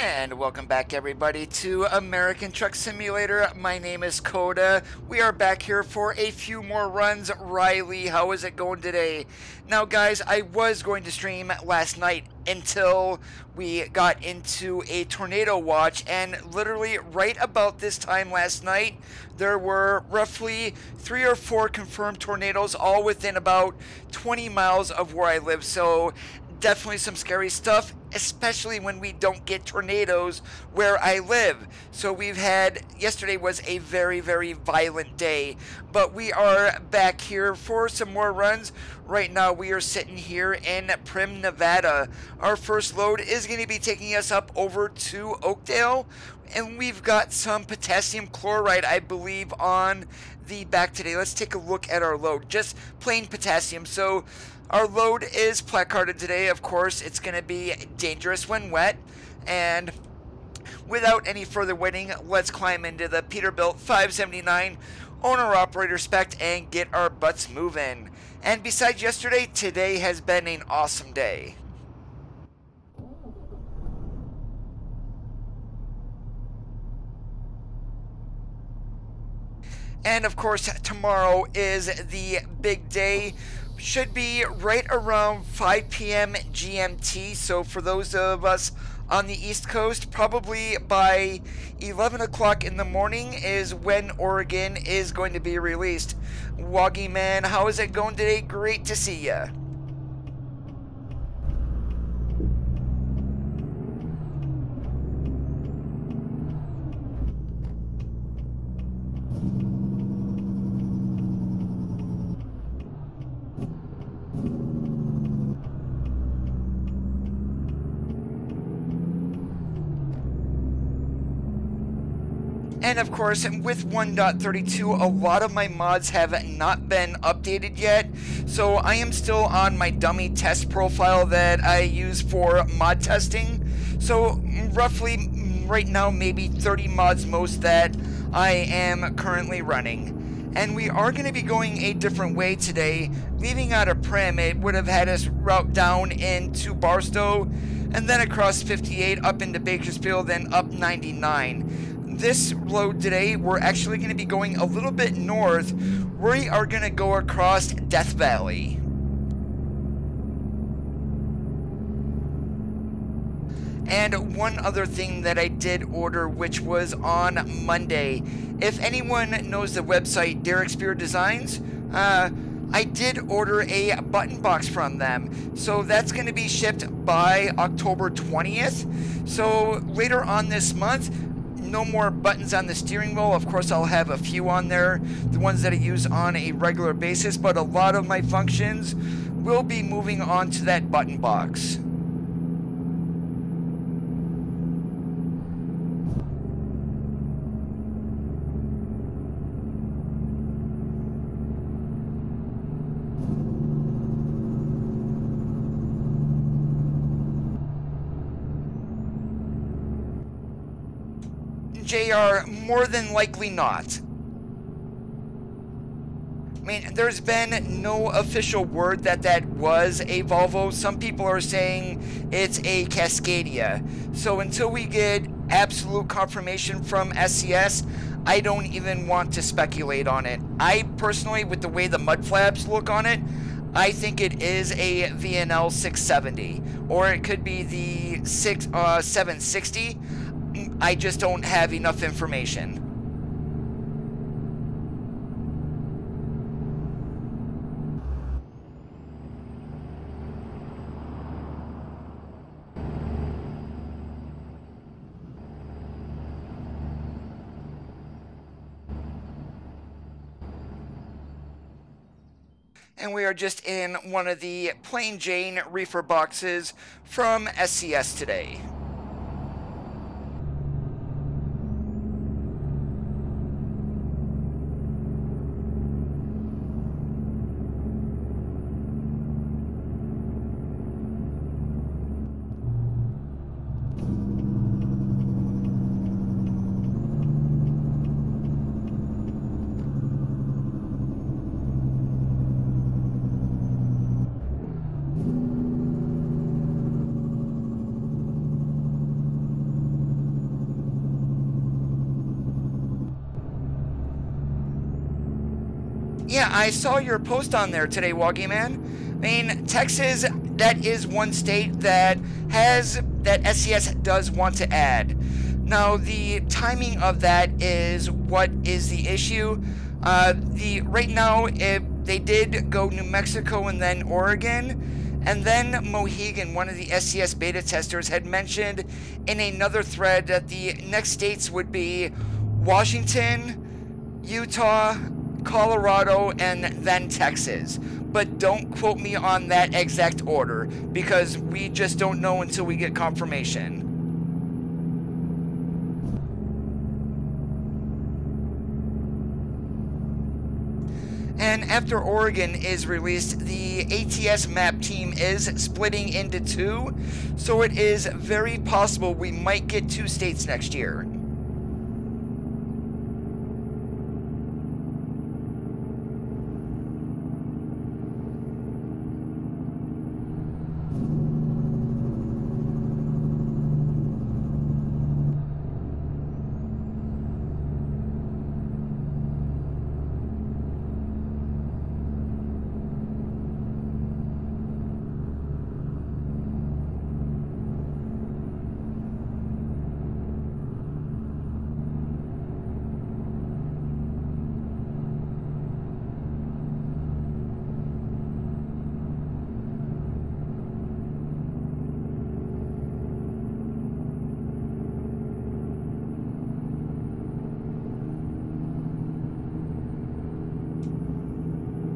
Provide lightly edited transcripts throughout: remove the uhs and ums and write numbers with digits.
And welcome back everybody to American Truck Simulator. My name is Coda. We are back here for a few more runs. Riley, how is it going today? Now guys, I was going to stream last night until we got into a tornado watch, and literally right about this time last night there were roughly 3 or 4 confirmed tornadoes all within about 20 miles of where I live. So definitely some scary stuff, especially when we don't get tornadoes where I live. So we've had, yesterday was a very, very violent day, but we are back here for some more runs. Right now we are sitting here in Prim, Nevada. Our first load is going to be taking us up over to Oakdale, and we've got some potassium chloride, I believe, on the back today. Let's take a look at our load, just plain potassium. So our load is placarded today. Of course, it's going to be dangerous when wet. And without any further waiting, let's climb into the Peterbilt 579 owner-operator spec and get our butts moving. And besides yesterday, today has been an awesome day. And of course, tomorrow is the big day. Should be right around 5 p.m. GMT. So for those of us on the East Coast, probably by 11 o'clock in the morning is when Oregon is going to be released. Woggy Man, how is it going today? Great to see ya. And of course, with 1.32, a lot of my mods have not been updated yet. So I am still on my dummy test profile that I use for mod testing. So roughly right now, maybe 30 mods most that I am currently running. And we are going to be going a different way today. Leaving out of Prim, it would have had us route down into Barstow, and then across 58 up into Bakersfield, then up 99. This load today, we're actually going to be going a little bit north. We are going to go across Death Valley. And one other thing that I did order, which was on Monday. If anyone knows the website Derek Spear Designs, I did order a button box from them. So that's going to be shipped by October 20th. So later on this month, no more buttons on the steering wheel. Of course, I'll have a few on there, the ones that I use on a regular basis, but a lot of my functions will be moving on to that button box. JR, more than likely not. I mean, there's been no official word that that was a Volvo. Some people are saying it's a Cascadia. So until we get absolute confirmation from SCS, I don't even want to speculate on it. I personally, with the way the mud flaps look on it, I think it is a VNL 670, or it could be the 760. I just don't have enough information. And we are just in one of the plain Jane reefer boxes from SCS today. Yeah, I saw your post on there today, Woggy Man. I mean, Texas, that is one state that SCS does want to add. Now, the timing of that is what is the issue. Right now, they did go New Mexico and then Oregon, and then Mohegan, one of the SCS beta testers, had mentioned in another thread that the next states would be Washington, Utah, Colorado, and then Texas. But don't quote me on that exact order, because we just don't know until we get confirmation. And after Oregon is released, the ATS map team is splitting into two, so it is very possible we might get 2 states next year.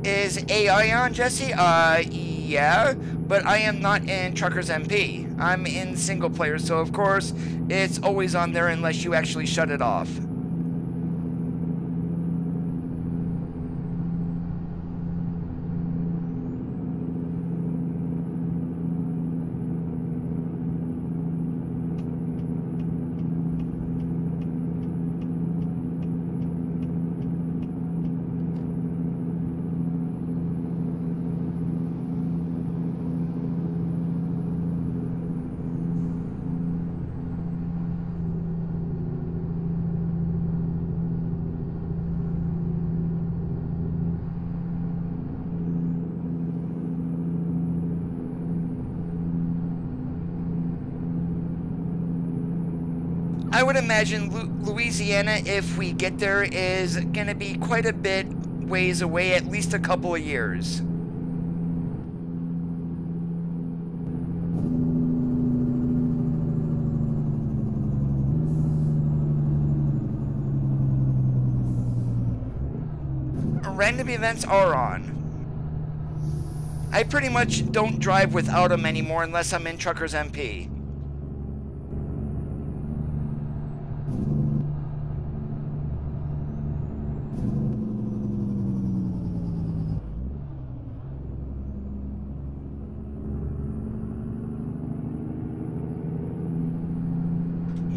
Is AI on, Jesse? Yeah, but I am not in Truckers MP. I'm in single player, so of course, it's always on there unless you actually shut it off. I would imagine Louisiana, if we get there, is going to be quite a bit ways away, at least a couple of years. Random events are on. I pretty much don't drive without them anymore unless I'm in Truckers MP.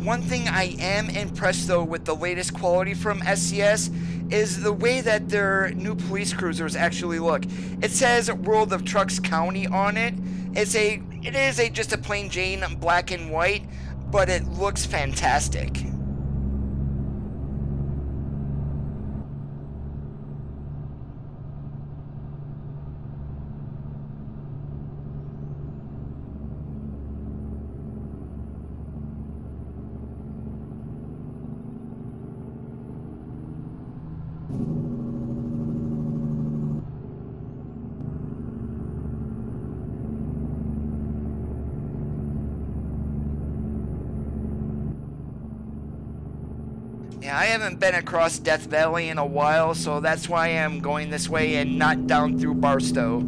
One thing I am impressed though with the latest quality from SCS is the way that their new police cruisers actually look. It says World of Trucks County on it. It is just a plain Jane black and white, but it looks fantastic. Yeah, I haven't been across Death Valley in a while, so that's why I'm going this way and not down through Barstow.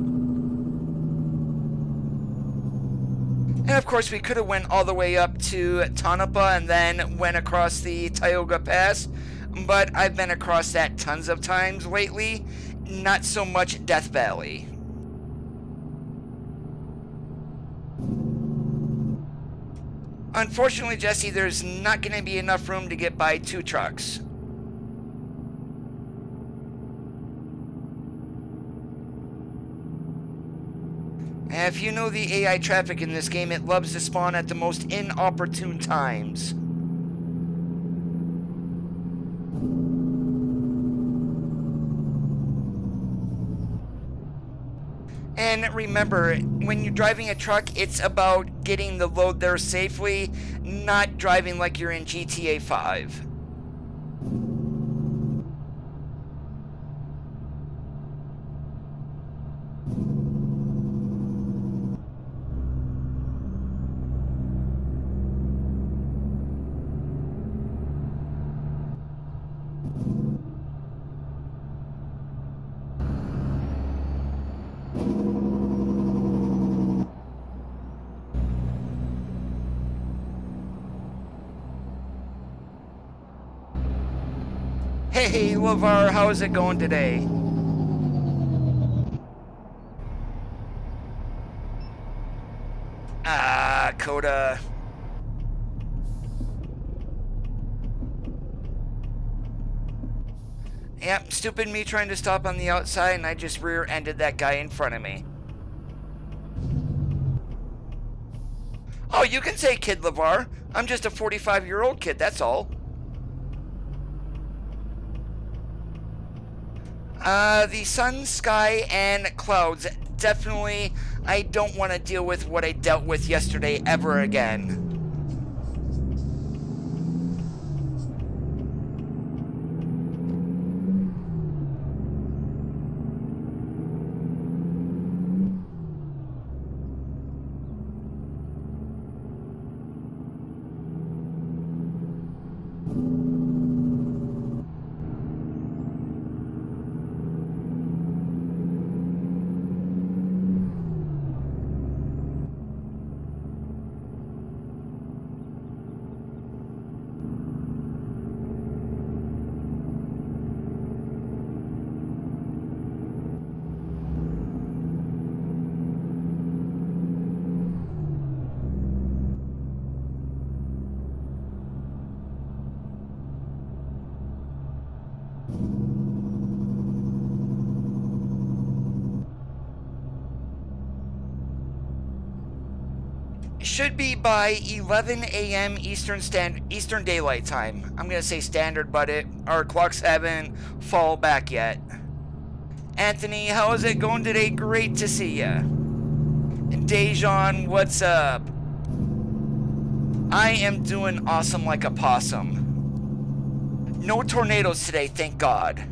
And of course, we could have went all the way up to Tonopah and then went across the Tioga Pass, but I've been across that tons of times lately, not so much Death Valley. Unfortunately, Jesse, there's not going to be enough room to get by 2 trucks. And if you know the AI traffic in this game, it loves to spawn at the most inopportune times. And remember, when you're driving a truck, it's about getting the load there safely, not driving like you're in GTA 5. Hey, LeVar, how's it going today? Ah, Coda. Yep, stupid me trying to stop on the outside, and I just rear-ended that guy in front of me. Oh, you can say kid, LeVar. I'm just a 45-year-old kid, that's all. The sun, sky, and clouds. Definitely, I don't want to deal with what I dealt with yesterday ever again. Should be by 11 a.m. Eastern Daylight Time. I'm gonna say standard, but our clocks haven't fall back yet. Anthony, how is it going today? Great to see ya. And Dejan, what's up? I am doing awesome like a possum. No tornadoes today, thank God.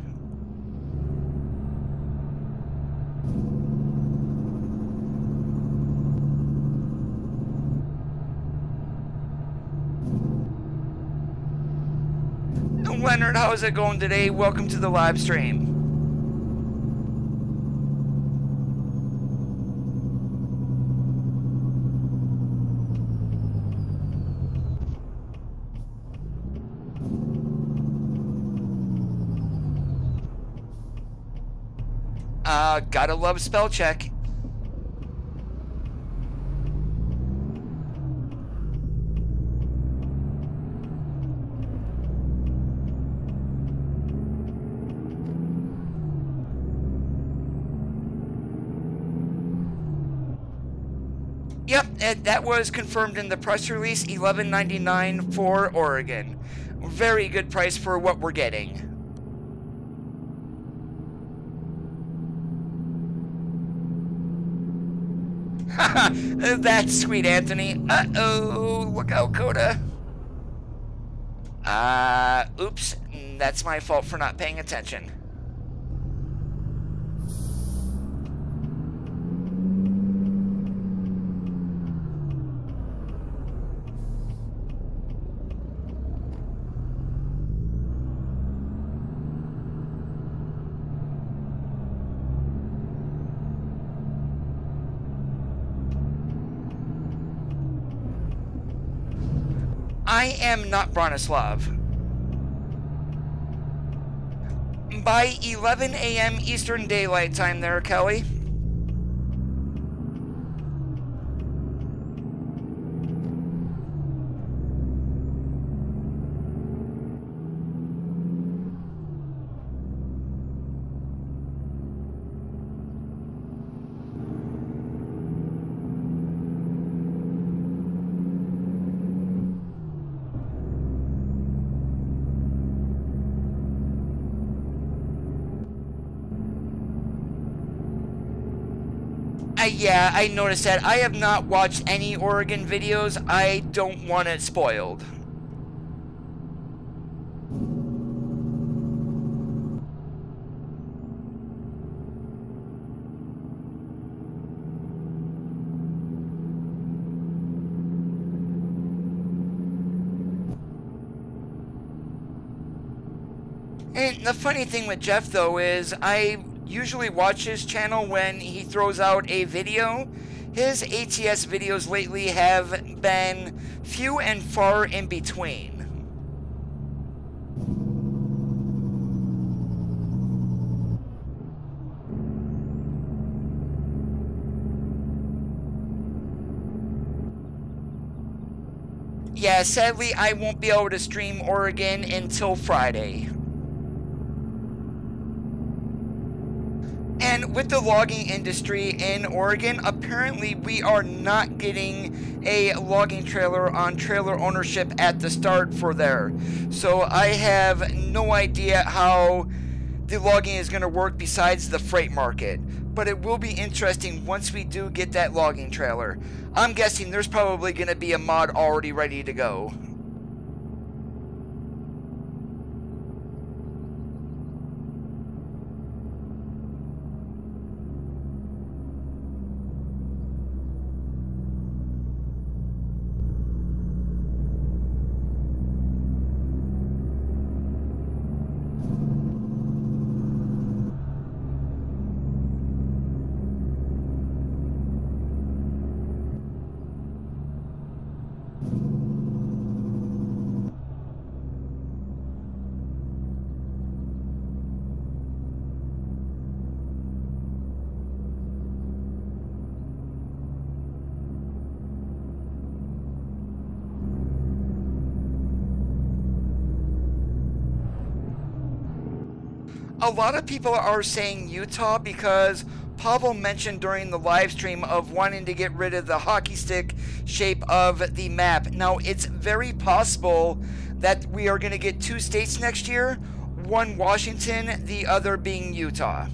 Leonard, how's it going today? Welcome to the live stream. Gotta love spell check. Yep, that was confirmed in the press release, $11.99 for Oregon. Very good price for what we're getting. That's sweet, Anthony. Uh-oh, look out, Coda. Oops, that's my fault for not paying attention. I am not Bronislav. By 11 a.m. Eastern Daylight Time there, Kelly. Yeah, I noticed that. I have not watched any Oregon videos. I don't want it spoiled. And the funny thing with Jeff, though, is I usually watch his channel when he throws out a video. His ATS videos lately have been few and far in between. Yeah, sadly, I won't be able to stream Oregon until Friday. And with the logging industry in Oregon, apparently we are not getting a logging trailer on trailer ownership at the start for there. So I have no idea how the logging is going to work besides the freight market. But it will be interesting once we do get that logging trailer. I'm guessing there's probably going to be a mod already ready to go. A lot of people are saying Utah because Pavel mentioned during the live stream of wanting to get rid of the hockey stick shape of the map. Now, it's very possible that we are going to get two states next year, one Washington, the other being Utah.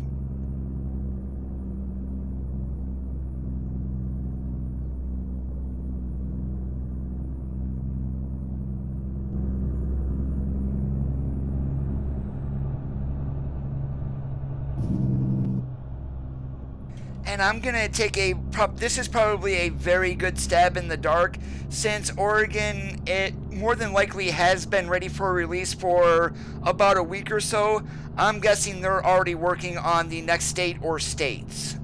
And I'm going to take this is probably a very good stab in the dark, since Oregon, it more than likely has been ready for release for about a week or so. I'm guessing they're already working on the next state or states.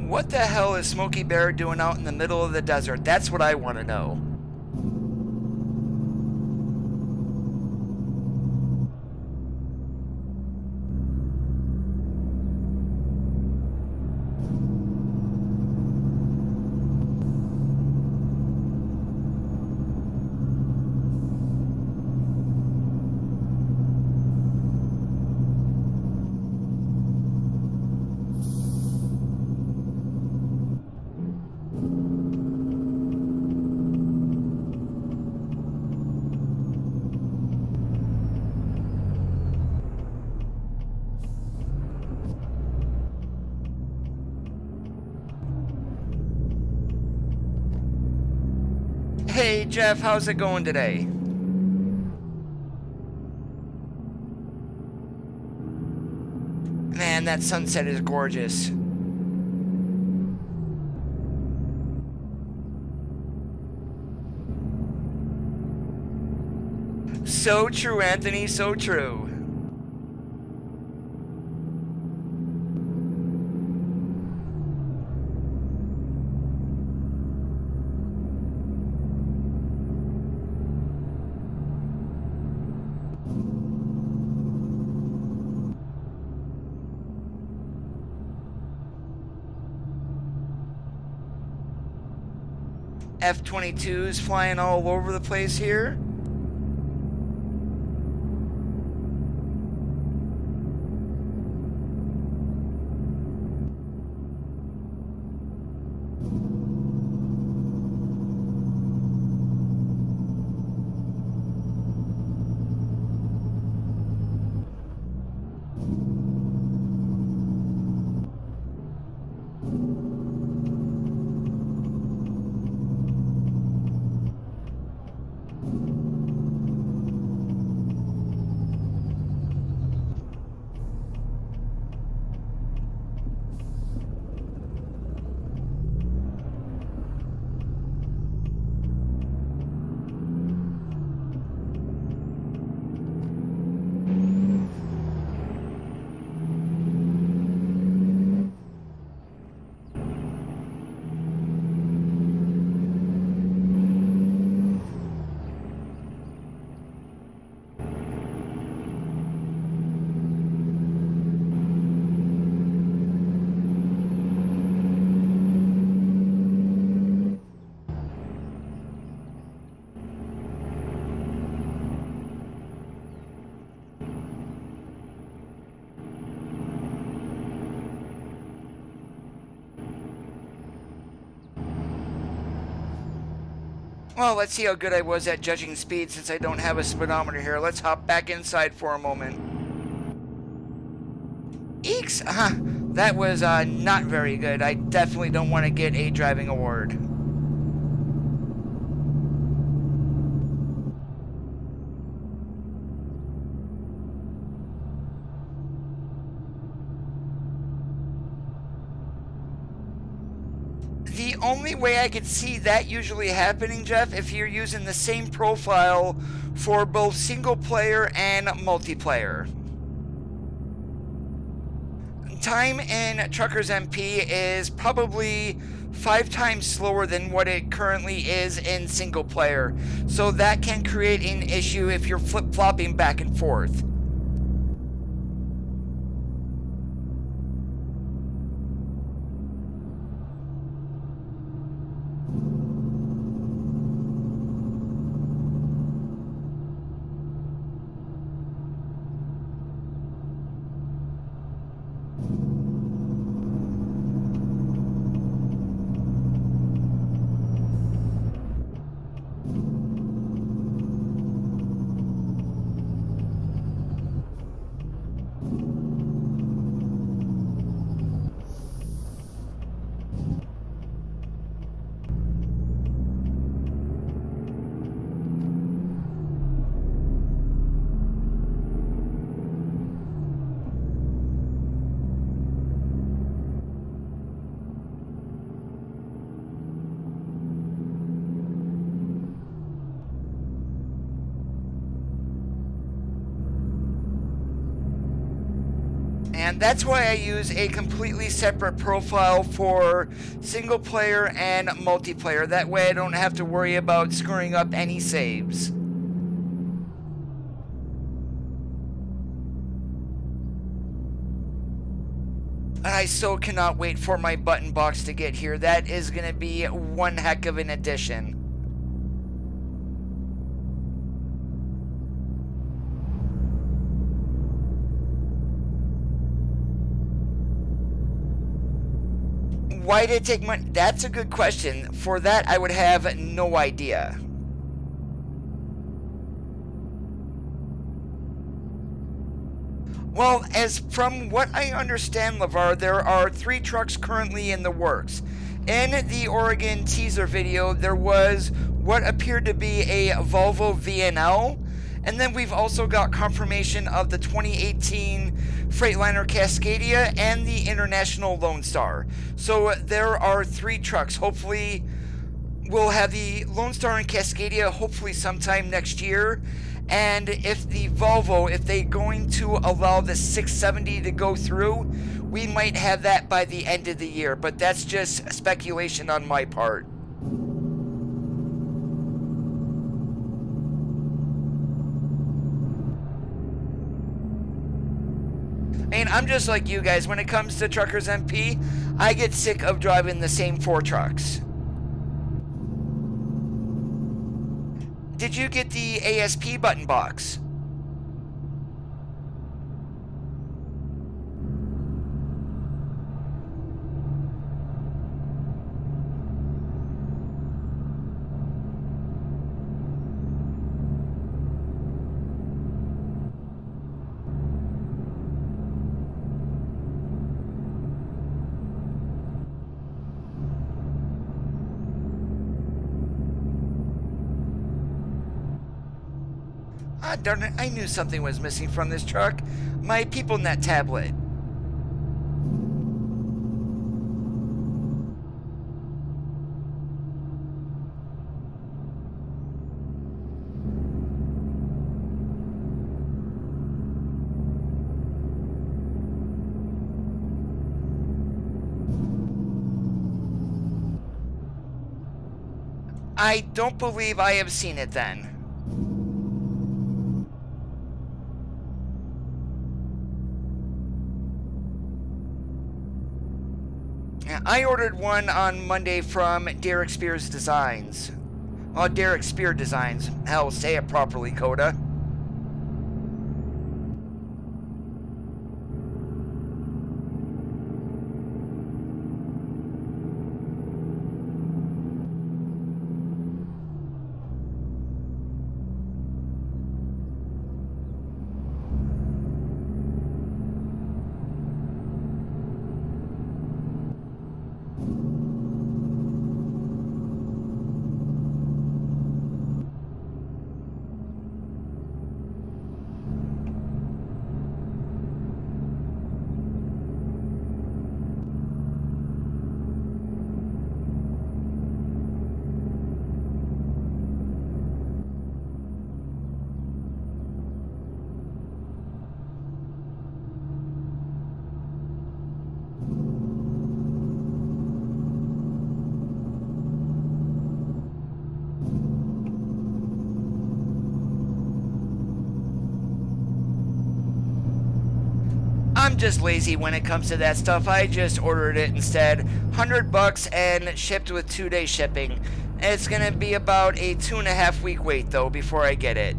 What the hell is Smokey Bear doing out in the middle of the desert? That's what I want to know. Hey Jeff, how's it going today? Man, that sunset is gorgeous. So true, Anthony, so true. F-22s flying all over the place here. Well, let's see how good I was at judging speed since I don't have a speedometer here. Let's hop back inside for a moment. Eeks! That was not very good. I definitely don't want to get a driving award. The only way I could see that usually happening, Jeff, if you're using the same profile for both single player and multiplayer. Time in Truckers MP is probably 5 times slower than what it currently is in single player, so that can create an issue if you're flip-flopping back and forth. And that's why I use a completely separate profile for single player and multiplayer. That way I don't have to worry about screwing up any saves. And I so cannot wait for my button box to get here. That is going to be one heck of an addition. Why did it take money? That's a good question. For that, I would have no idea. Well, as from what I understand, LeVar, there are 3 trucks currently in the works. In the Oregon teaser video, there was what appeared to be a Volvo VNL. And then we've also got confirmation of the 2018 Freightliner Cascadia and the International Lone Star. So there are 3 trucks. Hopefully we'll have the Lone Star and Cascadia hopefully sometime next year. And if the Volvo, if they're going to allow the 670 to go through, we might have that by the end of the year. But that's just speculation on my part. And I'm just like you guys, when it comes to Truckers MP, I get sick of driving the same 4 trucks. Did you get the ASP button box? Ah, darn it, I knew something was missing from this truck. My PeopleNet tablet. I don't believe I have seen it then. I ordered one on Monday from Derek Spears Designs. Oh, Derek Spear Designs. Hell, say it properly, Coda. I'm just lazy when it comes to that stuff. I just ordered it instead. $100 and shipped with 2-day shipping. It's gonna be about a 2.5 week wait though before I get it.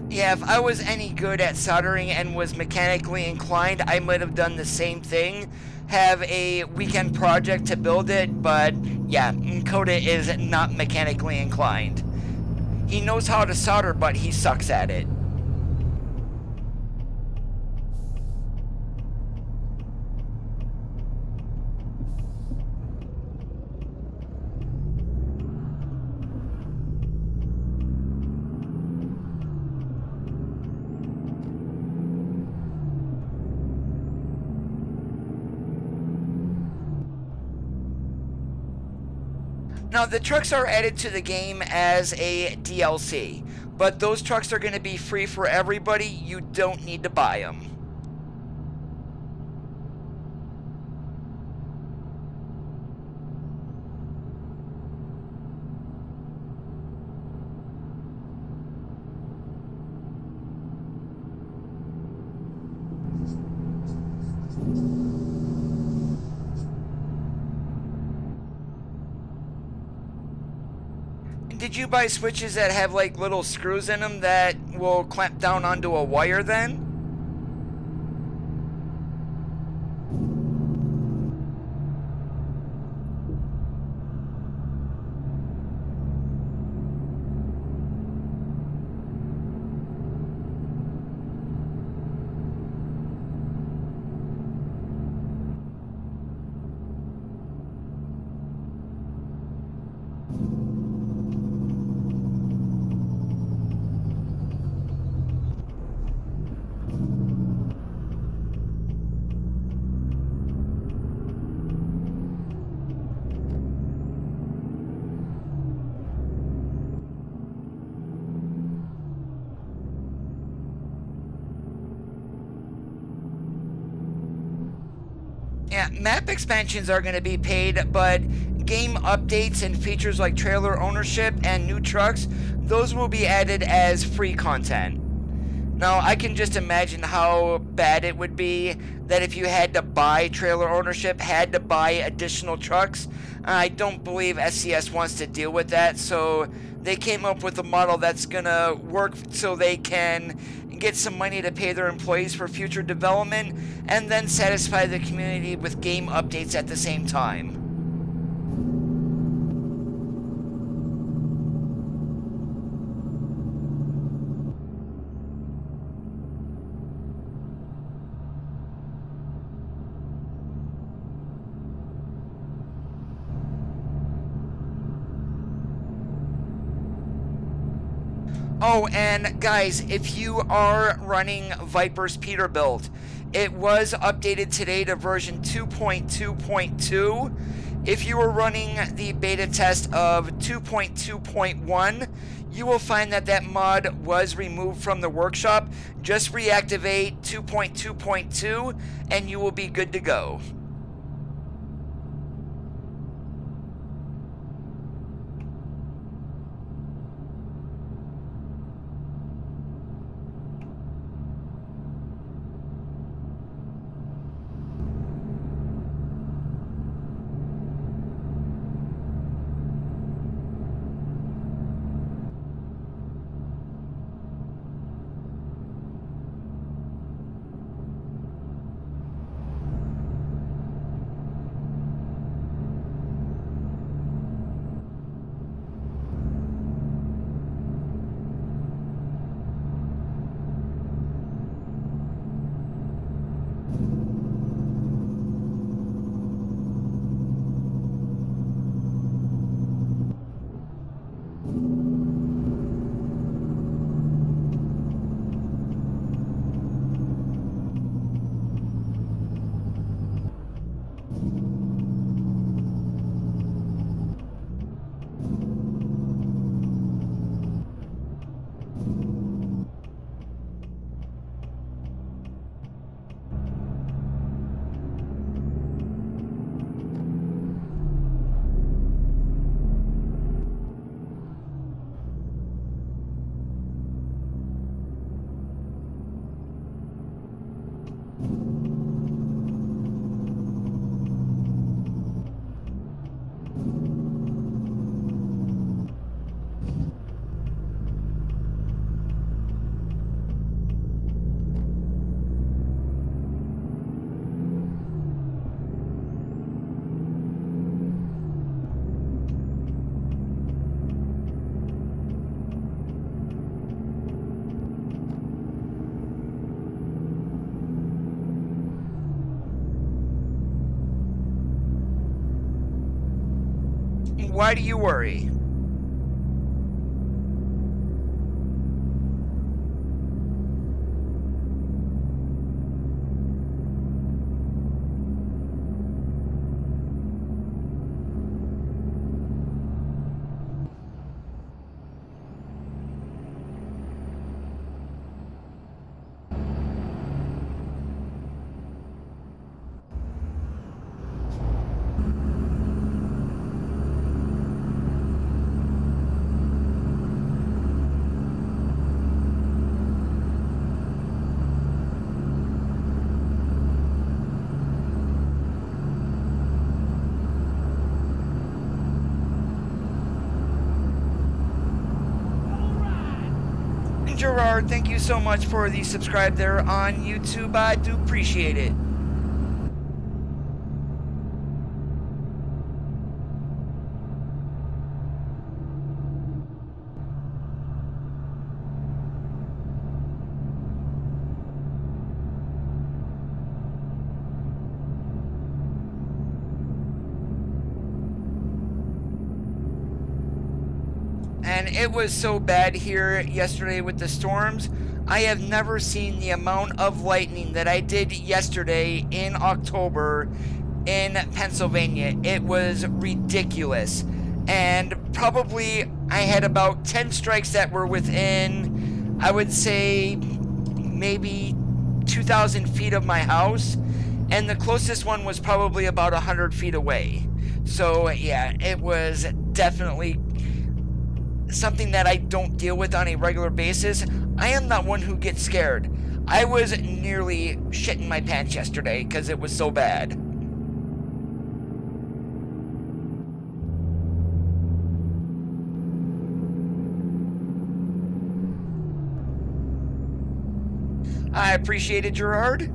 Yeah, if I was any good at soldering and was mechanically inclined, I might have done the same thing. Have a weekend project to build it, but yeah, Coda is not mechanically inclined. He knows how to solder, but he sucks at it. Now, the trucks are added to the game as a DLC, but those trucks are going to be free for everybody. You don't need to buy them. Did you buy switches that have like little screws in them that will clamp down onto a wire then? Yeah, map expansions are going to be paid, but game updates and features like trailer ownership and new trucks, those will be added as free content. Now, I can just imagine how bad it would be that if you had to buy trailer ownership, had to buy additional trucks. I don't believe SCS wants to deal with that, so they came up with a model that's going to work so they can get some money to pay their employees for future development and then satisfy the community with game updates at the same time. Oh, and guys, if you are running Viper's Peterbilt, it was updated today to version 2.2.2. If you were running the beta test of 2.2.1, you will find that that mod was removed from the workshop. Just reactivate 2.2.2 and you will be good to go. Why do you worry? Gerard, thank you so much for the subscribe there on YouTube. I do appreciate it. And it was so bad here yesterday with the storms. I have never seen the amount of lightning that I did yesterday in October in Pennsylvania. It was ridiculous. And probably I had about 10 strikes that were within, I would say, maybe 2,000 feet of my house. And the closest one was probably about 100 feet away. So yeah, it was definitely something that I don't deal with on a regular basis. I am not one who gets scared. I was nearly shitting my pants yesterday because it was so bad. I appreciate it, Gerard.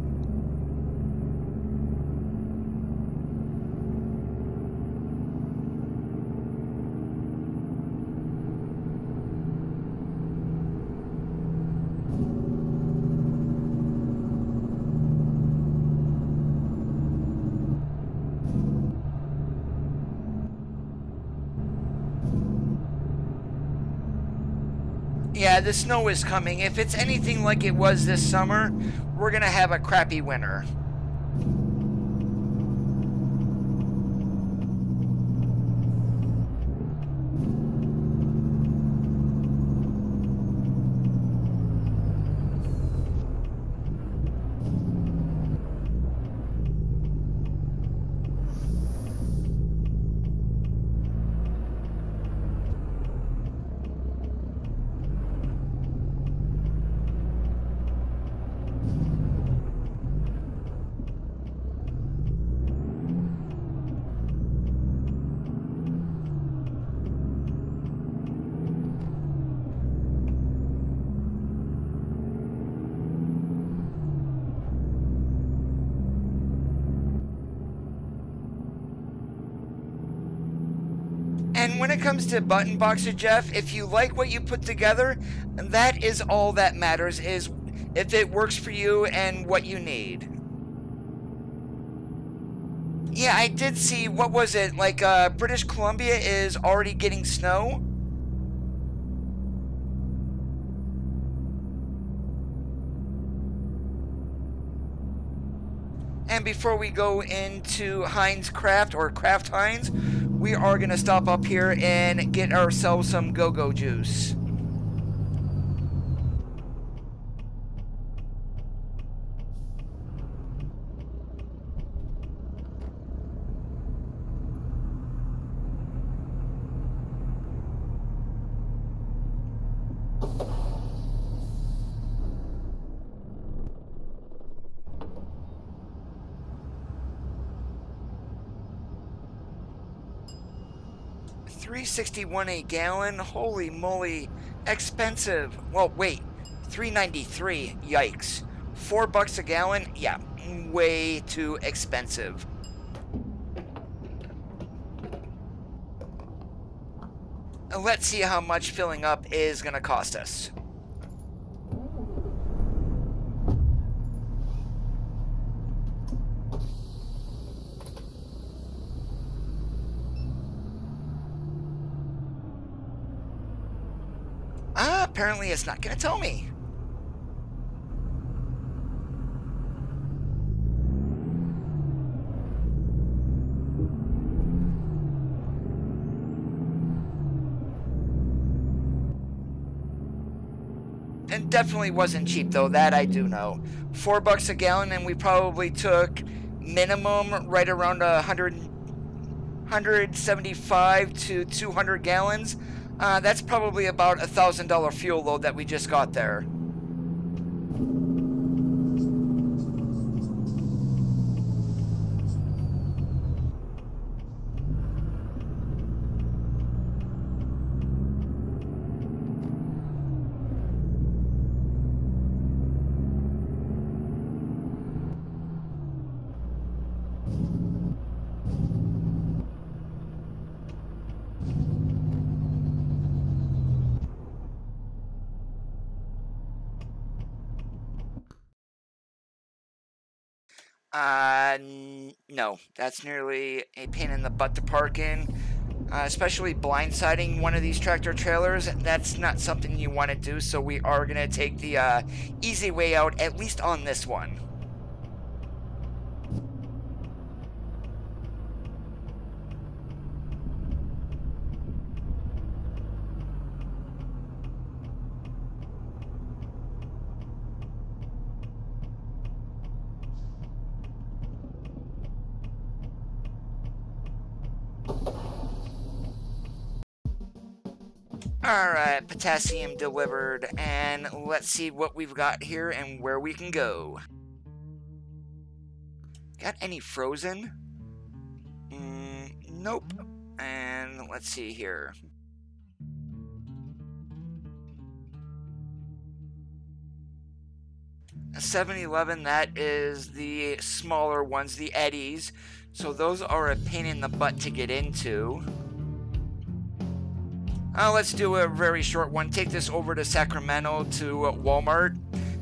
Yeah, the snow is coming. If it's anything like it was this summer, we're gonna have a crappy winter. And when it comes to Button Boxer, Jeff, if you like what you put together, that is all that matters, is if it works for you and what you need. Yeah, I did see, what was it, like British Columbia is already getting snow? And before we go into Heinz Craft, or Kraft Heinz, we are going to stop up here and get ourselves some go-go juice. $3.61 a gallon, holy moly, expensive. Well, wait, $3.93, yikes. $4 a gallon, yeah, way too expensive. Let's see how much filling up is gonna cost us. Apparently it's not going to tell me. And definitely wasn't cheap though, that I do know. $4 a gallon, and we probably took minimum right around 175 to 200 gallons. That's probably about $1,000 fuel load that we just got there. No, that's nearly a pain in the butt to park in, especially blindsiding one of these tractor trailers. That's not something you want to do, so we are going to take the easy way out, at least on this one. Alright, potassium delivered, and let's see what we've got here and where we can go. Got any frozen? Nope. And let's see here. A 7-Eleven, that is the smaller ones, the Eddies. So those are a pain in the butt to get into. Let's do a very short one. Take this over to Sacramento to Walmart,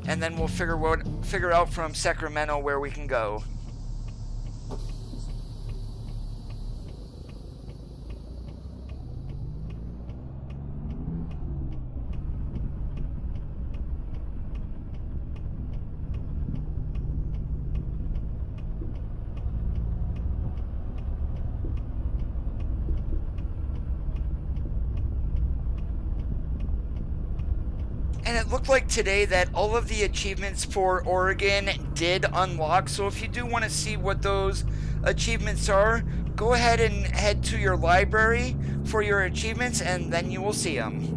and then we'll figure out from Sacramento where we can go. And it looked like today that all of the achievements for Oregon did unlock, so if you do want to see what those achievements are, go ahead and head to your library for your achievements, and then you will see them.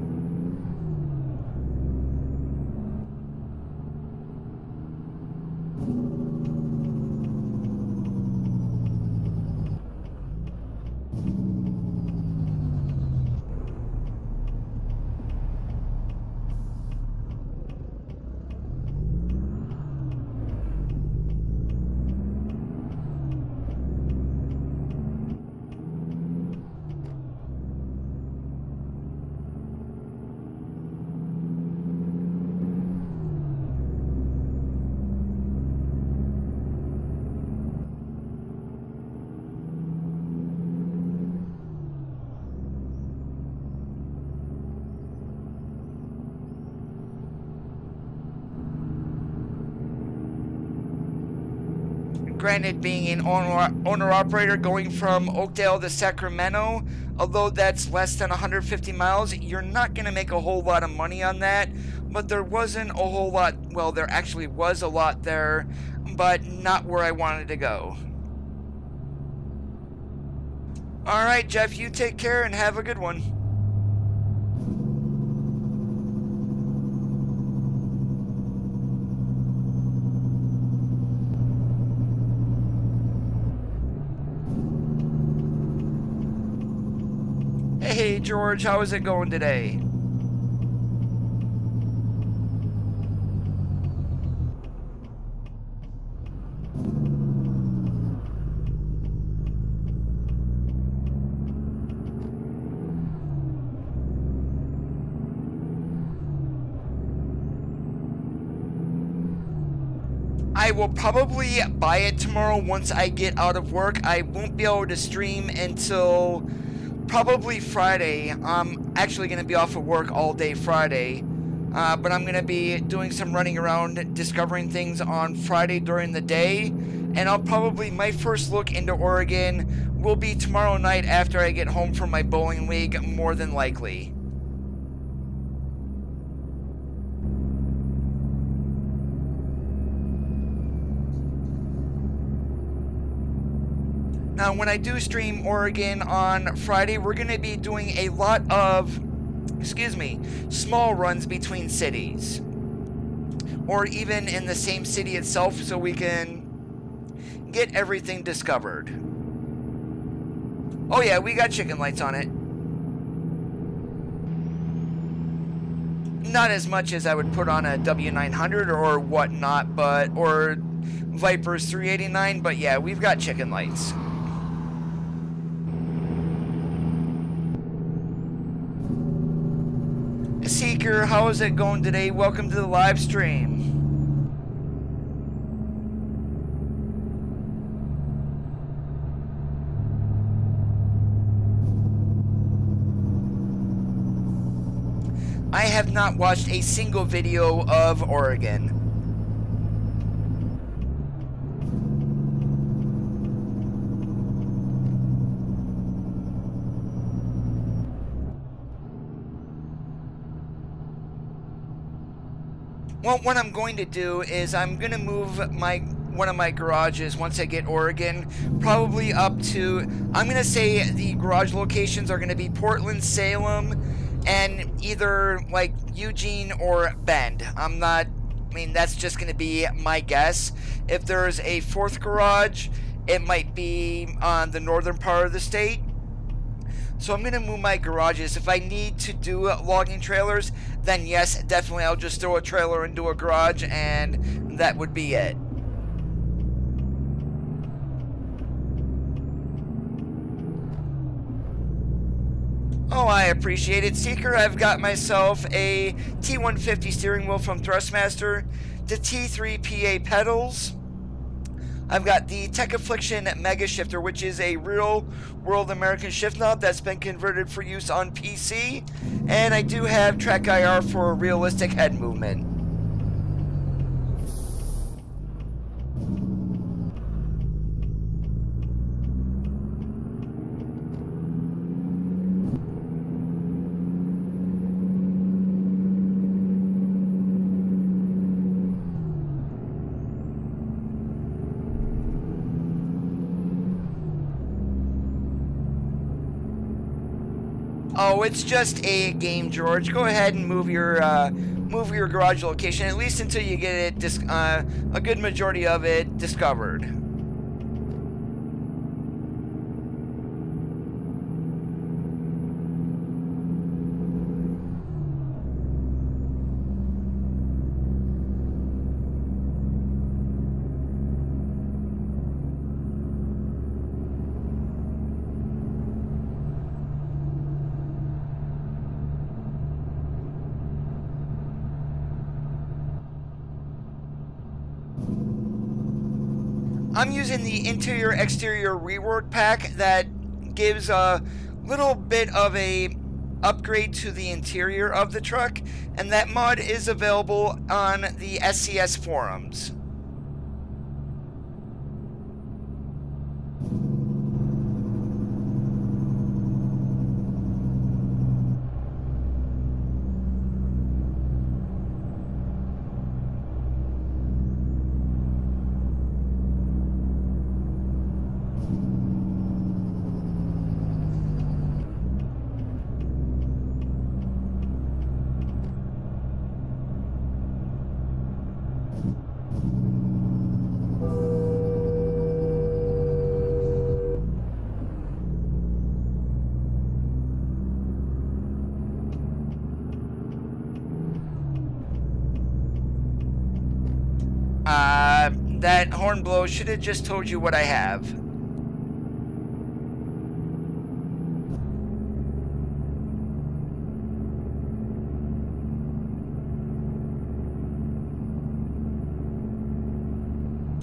Granted, being an owner-operator going from Oakdale to Sacramento, although that's less than 150 miles, you're not going to make a whole lot of money on that. But there wasn't a whole lot, well, there actually was a lot there, but not where I wanted to go. Alright, Jeff, you take care and have a good one. Hey George, how is it going today? I will probably buy it tomorrow once I get out of work. I won't be able to stream until probably Friday. I'm actually going to be off of work all day Friday, but I'm going to be doing some running around discovering things on Friday during the day, and I'll probably, my first look into Oregon will be tomorrow night after I get home from my bowling league, more than likely. Now, when I do stream Oregon on Friday, we're going to be doing a lot of, small runs between cities. Or even in the same city itself, so we can get everything discovered. Oh yeah, we got chicken lights on it. Not as much as I would put on a W900 or whatnot, but, or Viper's 389, but yeah, we've got chicken lights. Seeker, how is it going today? Welcome to the live stream. I have not watched a single video of Oregon. Well, what I'm going to do is I'm going to move one of my garages once I get Oregon, probably up to, I'm going to say the garage locations are going to be Portland, Salem, and either like Eugene or Bend. I mean, that's just going to be my guess. If there's a fourth garage, it might be on the northern part of the state. So I'm going to move my garages. If I need to do logging trailers, then yes, definitely I'll just throw a trailer into a garage and that would be it. Oh, I appreciate it, Seeker. I've got myself a T150 steering wheel from Thrustmaster, the T3 PA pedals. I've got the Tech Affliction Mega Shifter, which is a real-world American shift knob that's been converted for use on PC. And I do have TrackIR for realistic head movement. Oh, it's just a game, George. Go ahead and move your garage location, at least until you get it a good majority of it discovered. I'm using the interior exterior rework pack that gives a little bit of a upgrade to the interior of the truck, and that mod is available on the SCS forums. That horn blow should have just told you what I have.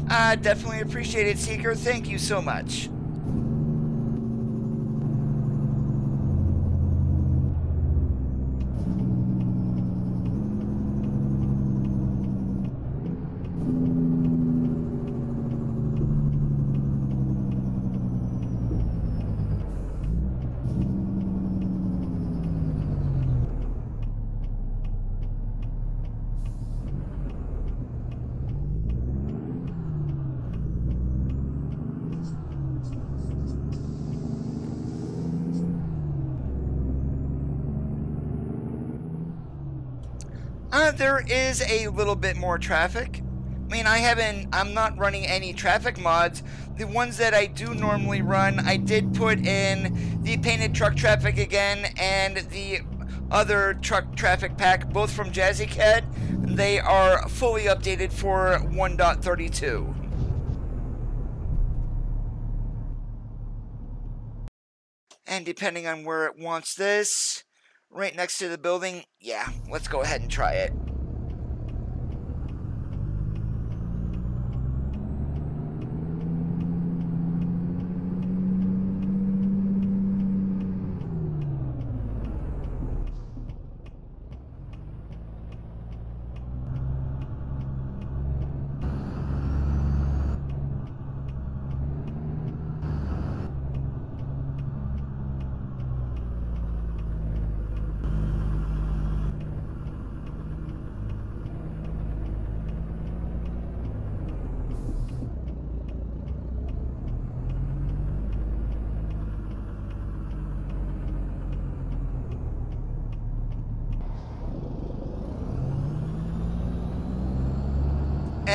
I definitely appreciate it, Seeker. Thank you so much. There is a little bit more traffic. I mean, I'm not running any traffic mods. The ones that I do normally run, I did put in the painted truck traffic again and the other truck traffic pack, both from JazzyCat. They are fully updated for 1.32. And depending on where it wants this, right next to the building, yeah, let's go ahead and try it.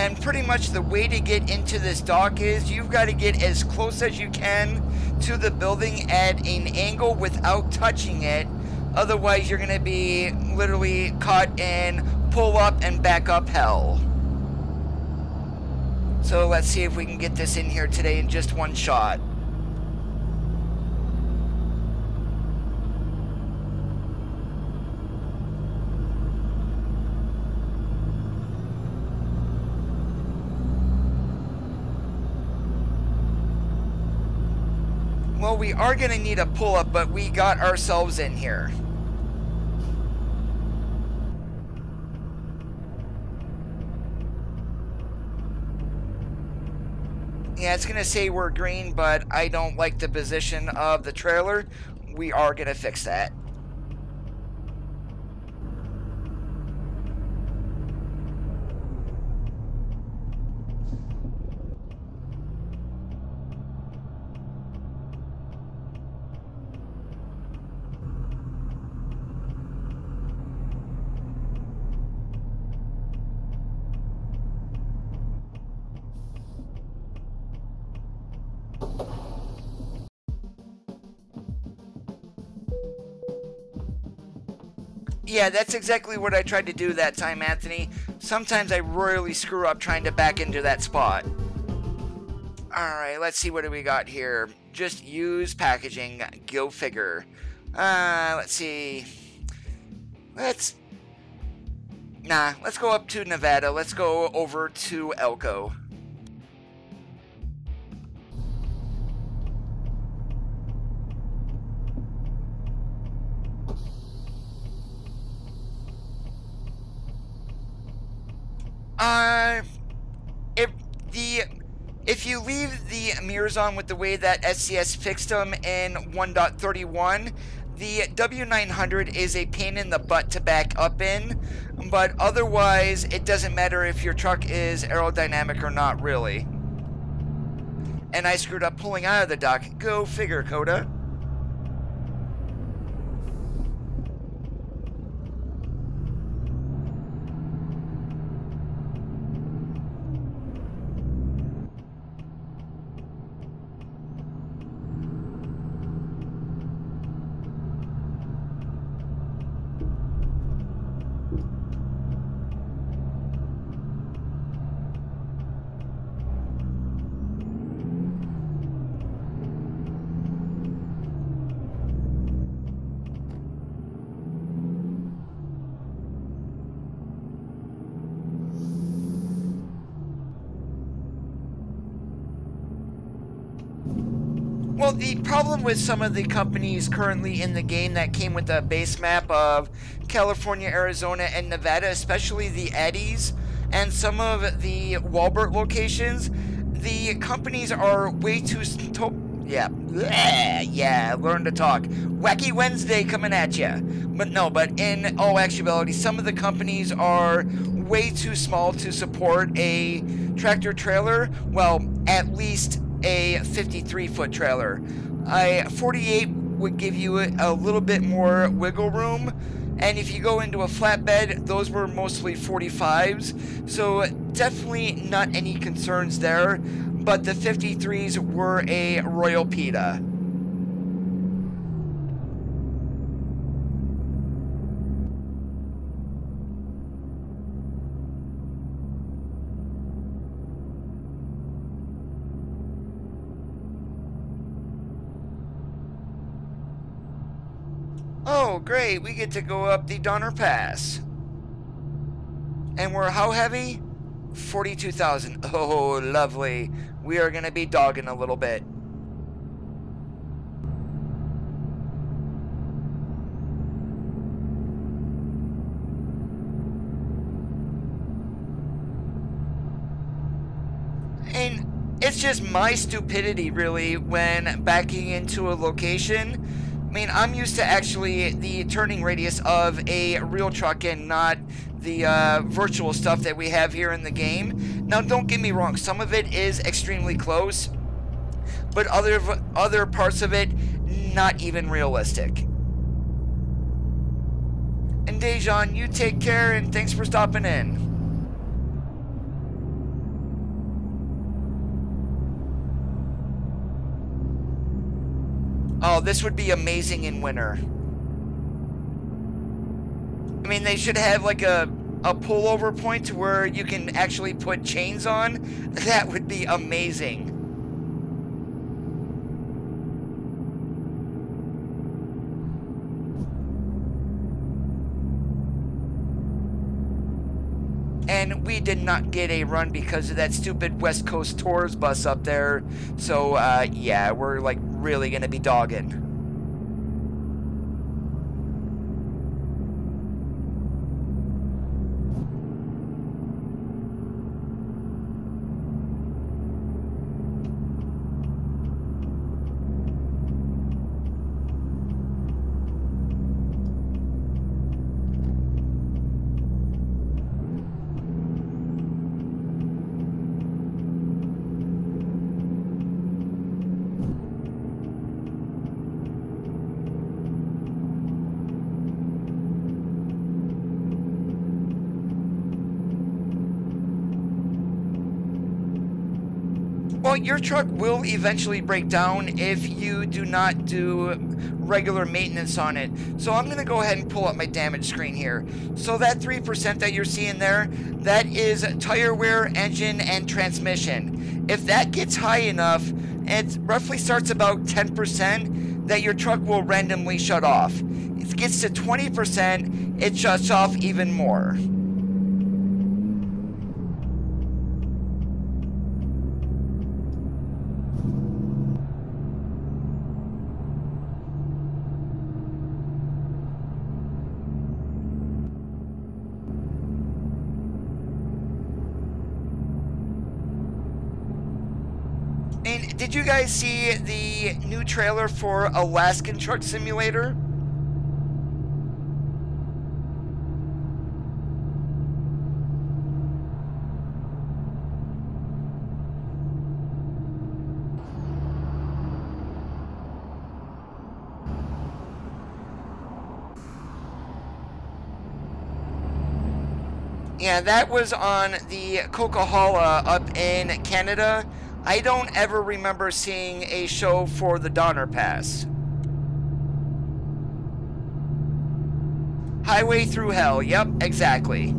And pretty much the way to get into this dock is you've got to get as close as you can to the building at an angle without touching it. Otherwise, you're going to be literally caught in pull up and back up hell. So let's see if we can get this in here today in just one shot. Well, we are going to need a pull-up, but we got ourselves in here. Yeah, it's going to say we're green, but I don't like the position of the trailer. We are going to fix that. Yeah, that's exactly what I tried to do that time, Anthony. Sometimes I royally screw up trying to back into that spot. Alright, let's see what do we got here. Just use packaging. Go figure. Let's see. Let's go up to Nevada. Let's go over to Elko. If you leave the mirrors on with the way that SCS fixed them in 1.31, the W900 is a pain in the butt to back up in, but otherwise it doesn't matter if your truck is aerodynamic or not, really. And I screwed up pulling out of the dock. Go figure, Coda. Well, the problem with some of the companies currently in the game that came with the base map of California, Arizona, and Nevada, especially the Eddies, and some of the Walbert locations, the companies are way too... learn to talk. Wacky Wednesday coming at ya. But in all actuality, some of the companies are way too small to support a tractor trailer. Well, at least a 53-foot trailer. A 48 would give you a little bit more wiggle room, and if you go into a flatbed, those were mostly 45s, so definitely not any concerns there, but the 53s were a royal PETA. Oh, great, we get to go up the Donner Pass. And we're how heavy? 42,000. Oh, lovely. We are going to be dogging a little bit. And it's just my stupidity, really, when backing into a location. I mean, I'm used to actually the turning radius of a real truck and not the virtual stuff that we have here in the game. Now, don't get me wrong, some of it is extremely close, but other parts of it, not even realistic. And Dejan, you take care, and thanks for stopping in. Oh, this would be amazing in winter. I mean, they should have like a pullover point to where you can actually put chains on. That would be amazing. And we did not get a run because of that stupid West Coast Tours bus up there. So, yeah, we're like really going to be dogging. Well, your truck will eventually break down if you do not do regular maintenance on it. So I'm going to go ahead and pull up my damage screen here. So that 3% that you're seeing there, that is tire wear, engine, and transmission. If that gets high enough, it roughly starts about 10%, that your truck will randomly shut off. If it gets to 20%, it shuts off even more. And did you guys see the new trailer for Alaskan Truck Simulator? Yeah, that was on the Coquihalla up in Canada. I don't ever remember seeing a show for the Donner Pass. Highway Through Hell, yep, exactly.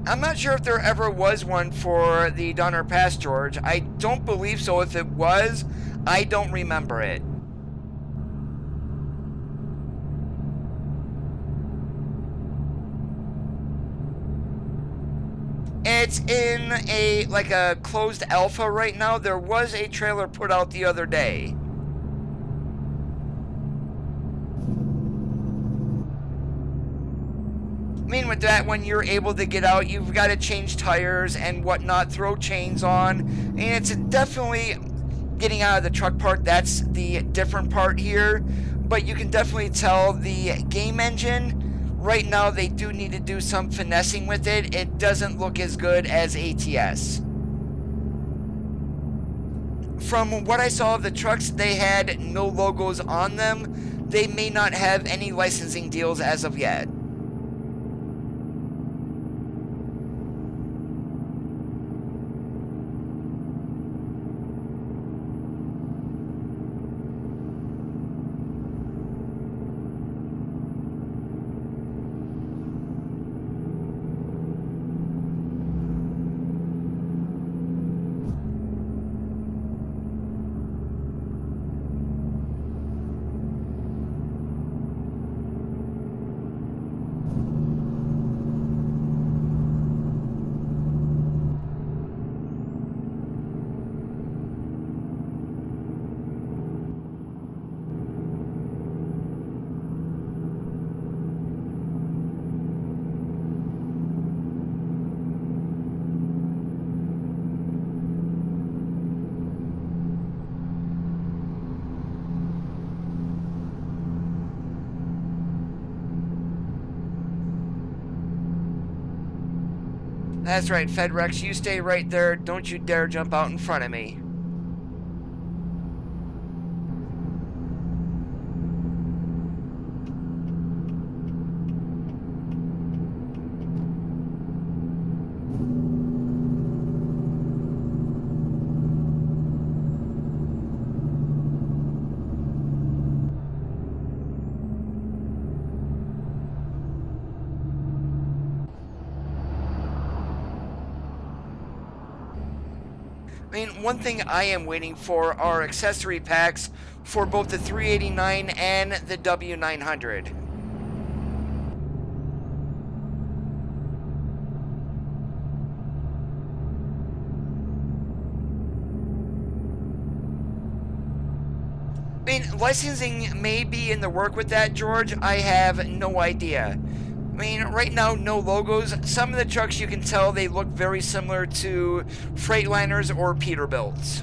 I'm not sure if there ever was one for the Donner Pass, George. I don't believe so. If it was, I don't remember it. It's in a closed alpha right now. There was a trailer put out the other day. I mean, with that, when you're able to get out, you've got to change tires and whatnot, throw chains on, and it's definitely getting out of the truck part. That's the different part here, but you can definitely tell the game engine, right now they do need to do some finessing with it. It doesn't look as good as ATS. From what I saw of the trucks, they had no logos on them. They may not have any licensing deals as of yet. That's right, FedRex, you stay right there. Don't you dare jump out in front of me. I mean, one thing I am waiting for are accessory packs for both the 389 and the W900. I mean, licensing may be in the work with that, George. I have no idea. I mean, right now, no logos. Some of the trucks, you can tell they look very similar to Freightliners or Peterbilts.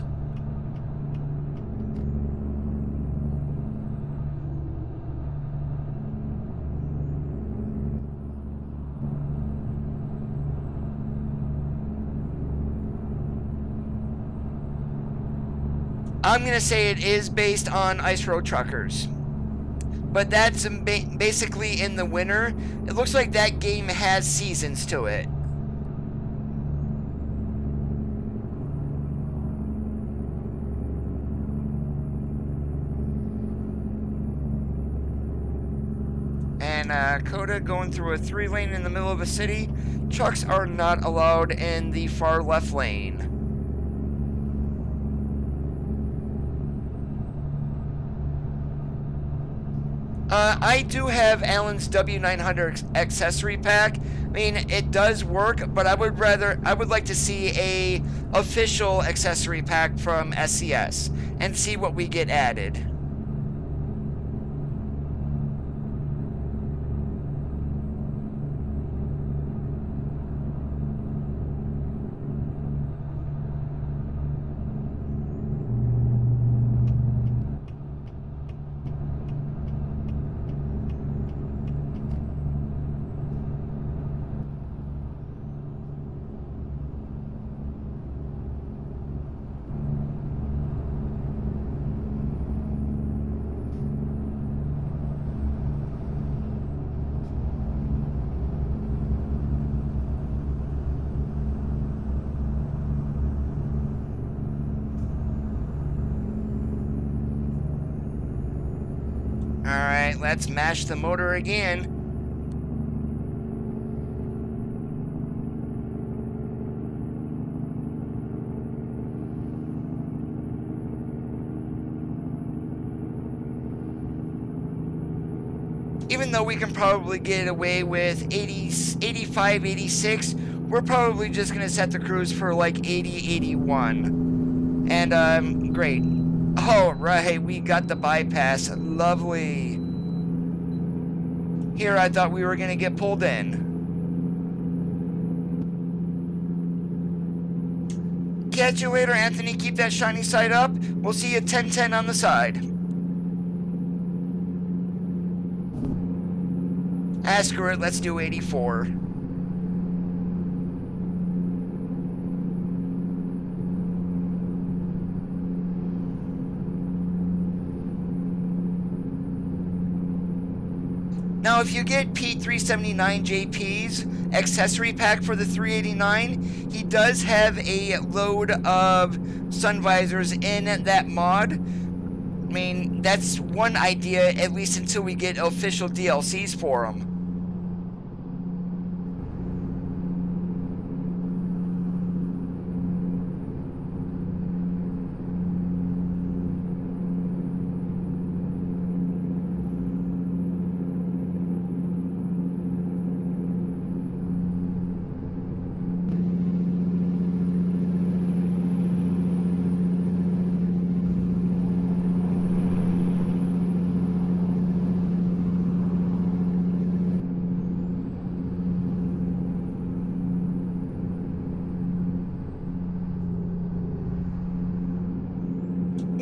I'm going to say it is based on Ice Road Truckers. But that's basically in the winter. It looks like that game has seasons to it. And Coda going through a 3-lane in the middle of a city. Trucks are not allowed in the far left lane. I do have Alan's W900 accessory pack. I mean, it does work, but I would like to see a official accessory pack from SCS and see what we get added. Alright, let's mash the motor again. Even though we can probably get away with 80, 85, 86, we're probably just going to set the cruise for like 80, 81. And, great. Oh, right, we got the bypass. Lovely. Here, I thought we were going to get pulled in. Catch you later, Anthony. Keep that shiny side up. We'll see you at 1010 on the side. Screw it, let's do 84. Now, if you get P379 JP's accessory pack for the 389, he does have a load of sun visors in that mod. I mean, that's one idea, at least until we get official DLCs for them.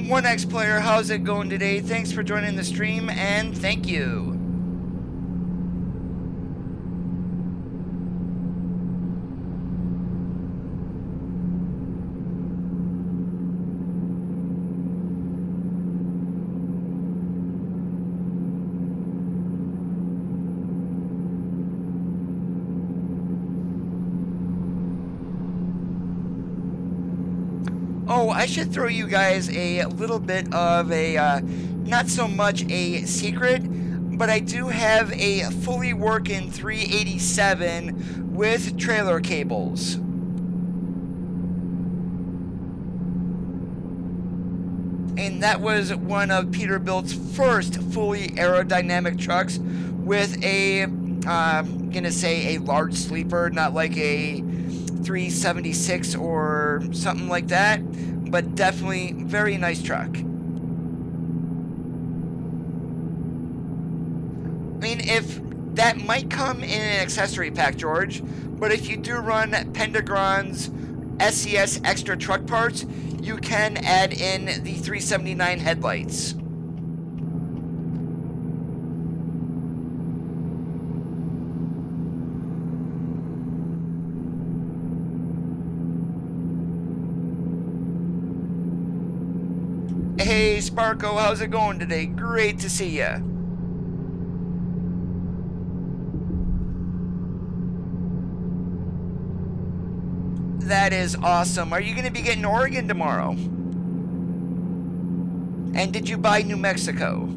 One X player, how's it going today? Thanks for joining the stream, and thank you. Oh, I should throw you guys a little bit of a, not so much a secret, but I do have a fully working 387 with trailer cables. And that was one of Peterbilt's first fully aerodynamic trucks with a, I'm gonna say a large sleeper, not like a 376 or something like that, but definitely very nice truck. I mean, if that might come in an accessory pack, George, but if you do run Pentagron's SCS extra truck parts, you can add in the 379 headlights. Hey Sparko, how's it going today? Great to see ya. That is awesome. Are you going to be getting Oregon tomorrow? And did you buy New Mexico?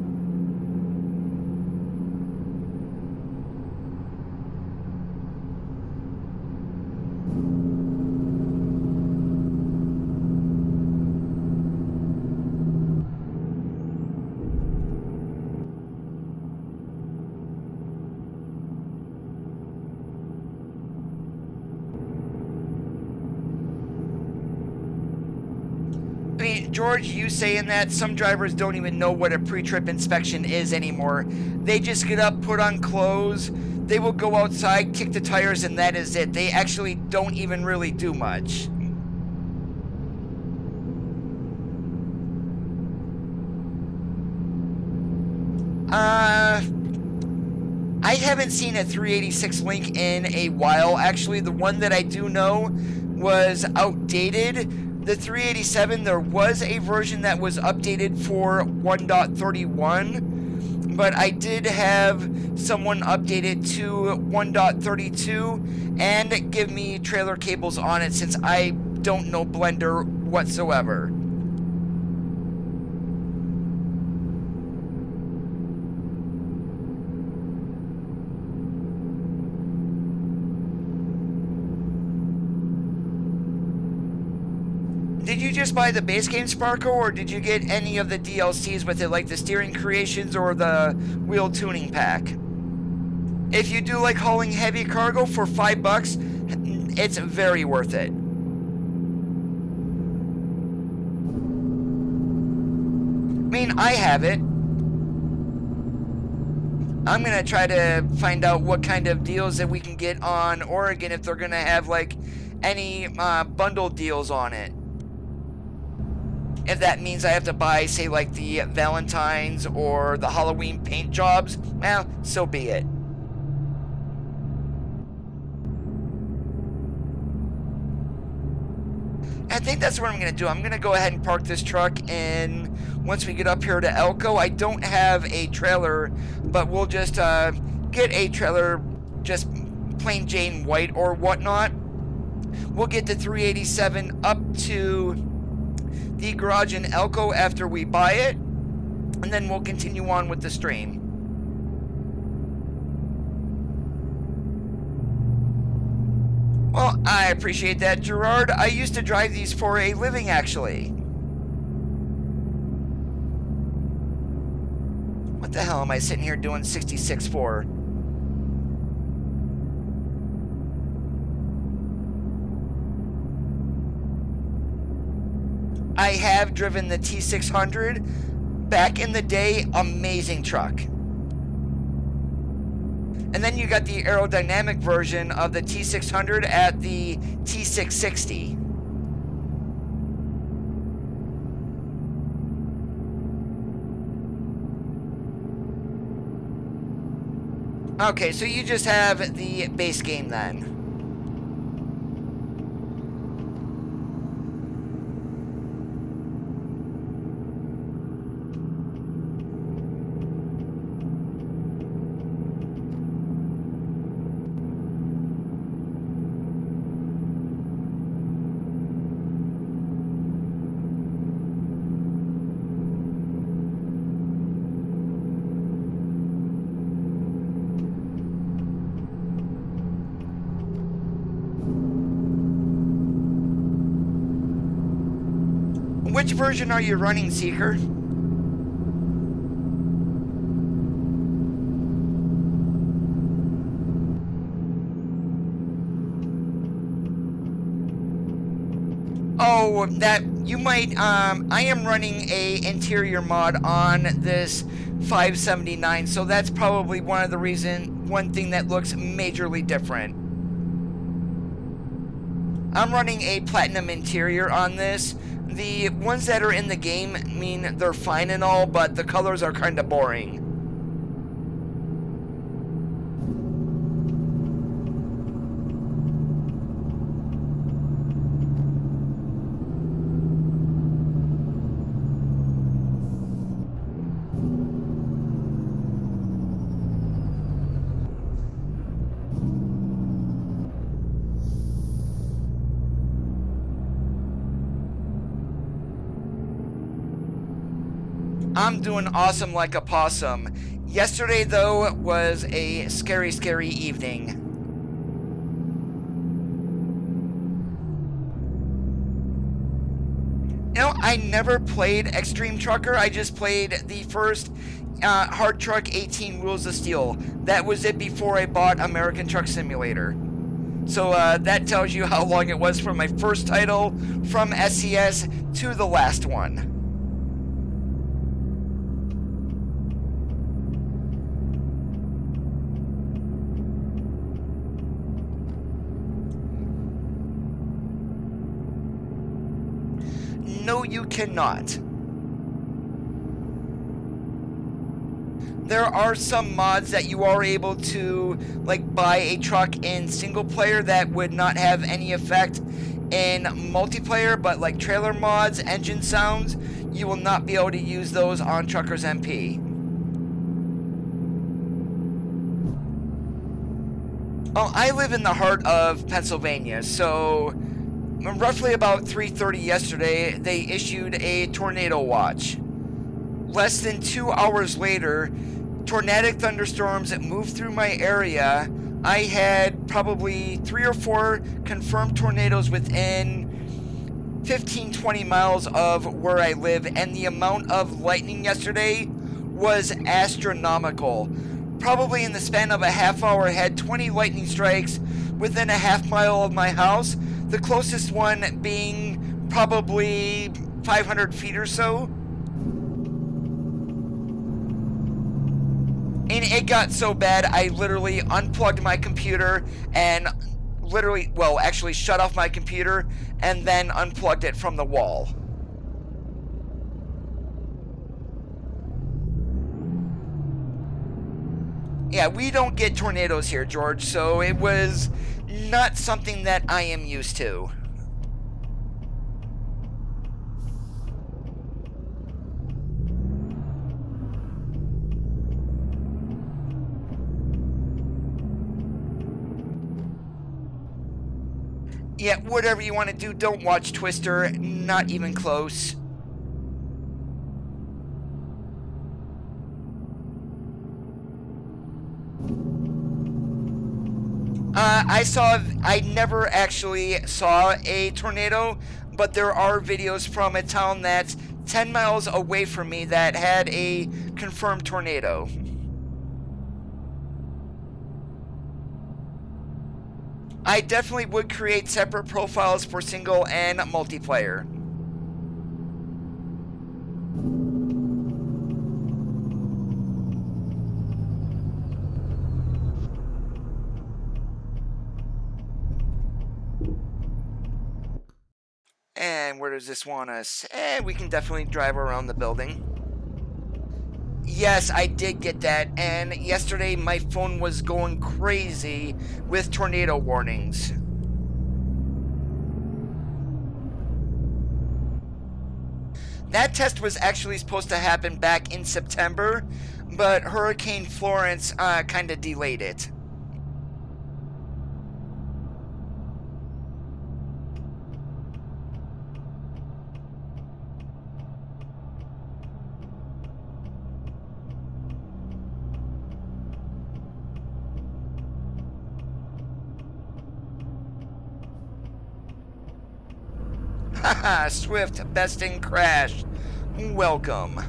I mean, George, you saying that, some drivers don't even know what a pre-trip inspection is anymore. They just get up, put on clothes, they will go outside, kick the tires, and that is it. They actually don't even really do much. I haven't seen a 386 link in a while. Actually, the one that I do know was outdated. The 387, there was a version that was updated for 1.31, but I did have someone update it to 1.32 and give me trailer cables on it, since I don't know Blender whatsoever. Did you just buy the base game, Sparko, or did you get any of the DLCs with it, like the steering creations or the wheel tuning pack? If you do like hauling heavy cargo for $5, it's very worth it. I mean, I have it. I'm gonna try to find out what kind of deals that we can get on Oregon, if they're gonna have like any bundle deals on it. If that means I have to buy, say, like the Valentine's or the Halloween paint jobs, well, so be it. I think that's what I'm going to do. I'm going to go ahead and park this truck, and once we get up here to Elko, I don't have a trailer, but we'll just get a trailer, just plain Jane white or whatnot. We'll get the 387 up to the garage in Elko after we buy it, and then we'll continue on with the stream. Well, I appreciate that, Gerard. I used to drive these for a living, actually. What the hell am I sitting here doing 66 for? I have driven the T600 back in the day. Amazing truck. And then you got the aerodynamic version of the T600 at the T660. Okay, so you just have the base game then. which version are you running, Seeker? Oh, that you might. I am running a interior mod on this 579, so that's probably one thing that looks majorly different. I'm running a platinum interior on this. The ones that are in the game, I mean, they're fine and all, but the colors are kind of boring. I'm doing awesome like a possum. Yesterday, though, was a scary, scary evening. You know, I never played Extreme Trucker. I just played the first Hard Truck 18 Wheels of Steel. That was it before I bought American Truck Simulator. So that tells you how long it was from my first title from SCS to the last one. No, you cannot. There are some mods that you are able to, like, buy a truck in single player that would not have any effect in multiplayer, but like trailer mods, engine sounds, you will not be able to use those on Truckers MP. Oh, I live in the heart of Pennsylvania, so roughly about 3:30 yesterday, they issued a tornado watch. Less than 2 hours later, tornadic thunderstorms moved through my area. I had probably 3 or 4 confirmed tornadoes within 15-20 miles of where I live, and the amount of lightning yesterday was astronomical. Probably in the span of a half hour, I had 20 lightning strikes within a half mile of my house. The closest one being probably 500 feet or so. And it got so bad, I literally unplugged my computer and actually shut off my computer and then unplugged it from the wall. Yeah, we don't get tornadoes here, George, so it was not something that I am used to. Yeah, whatever you want to do, don't watch Twister, not even close. I never actually saw a tornado, but there are videos from a town that's 10 miles away from me that had a confirmed tornado. I definitely would create separate profiles for single and multiplayer. And where does this want us? We can definitely drive around the building. Yes, I did get that, and yesterday my phone was going crazy with tornado warnings. That test was actually supposed to happen back in September, but Hurricane Florence kind of delayed it. Swift besting crashed. Welcome.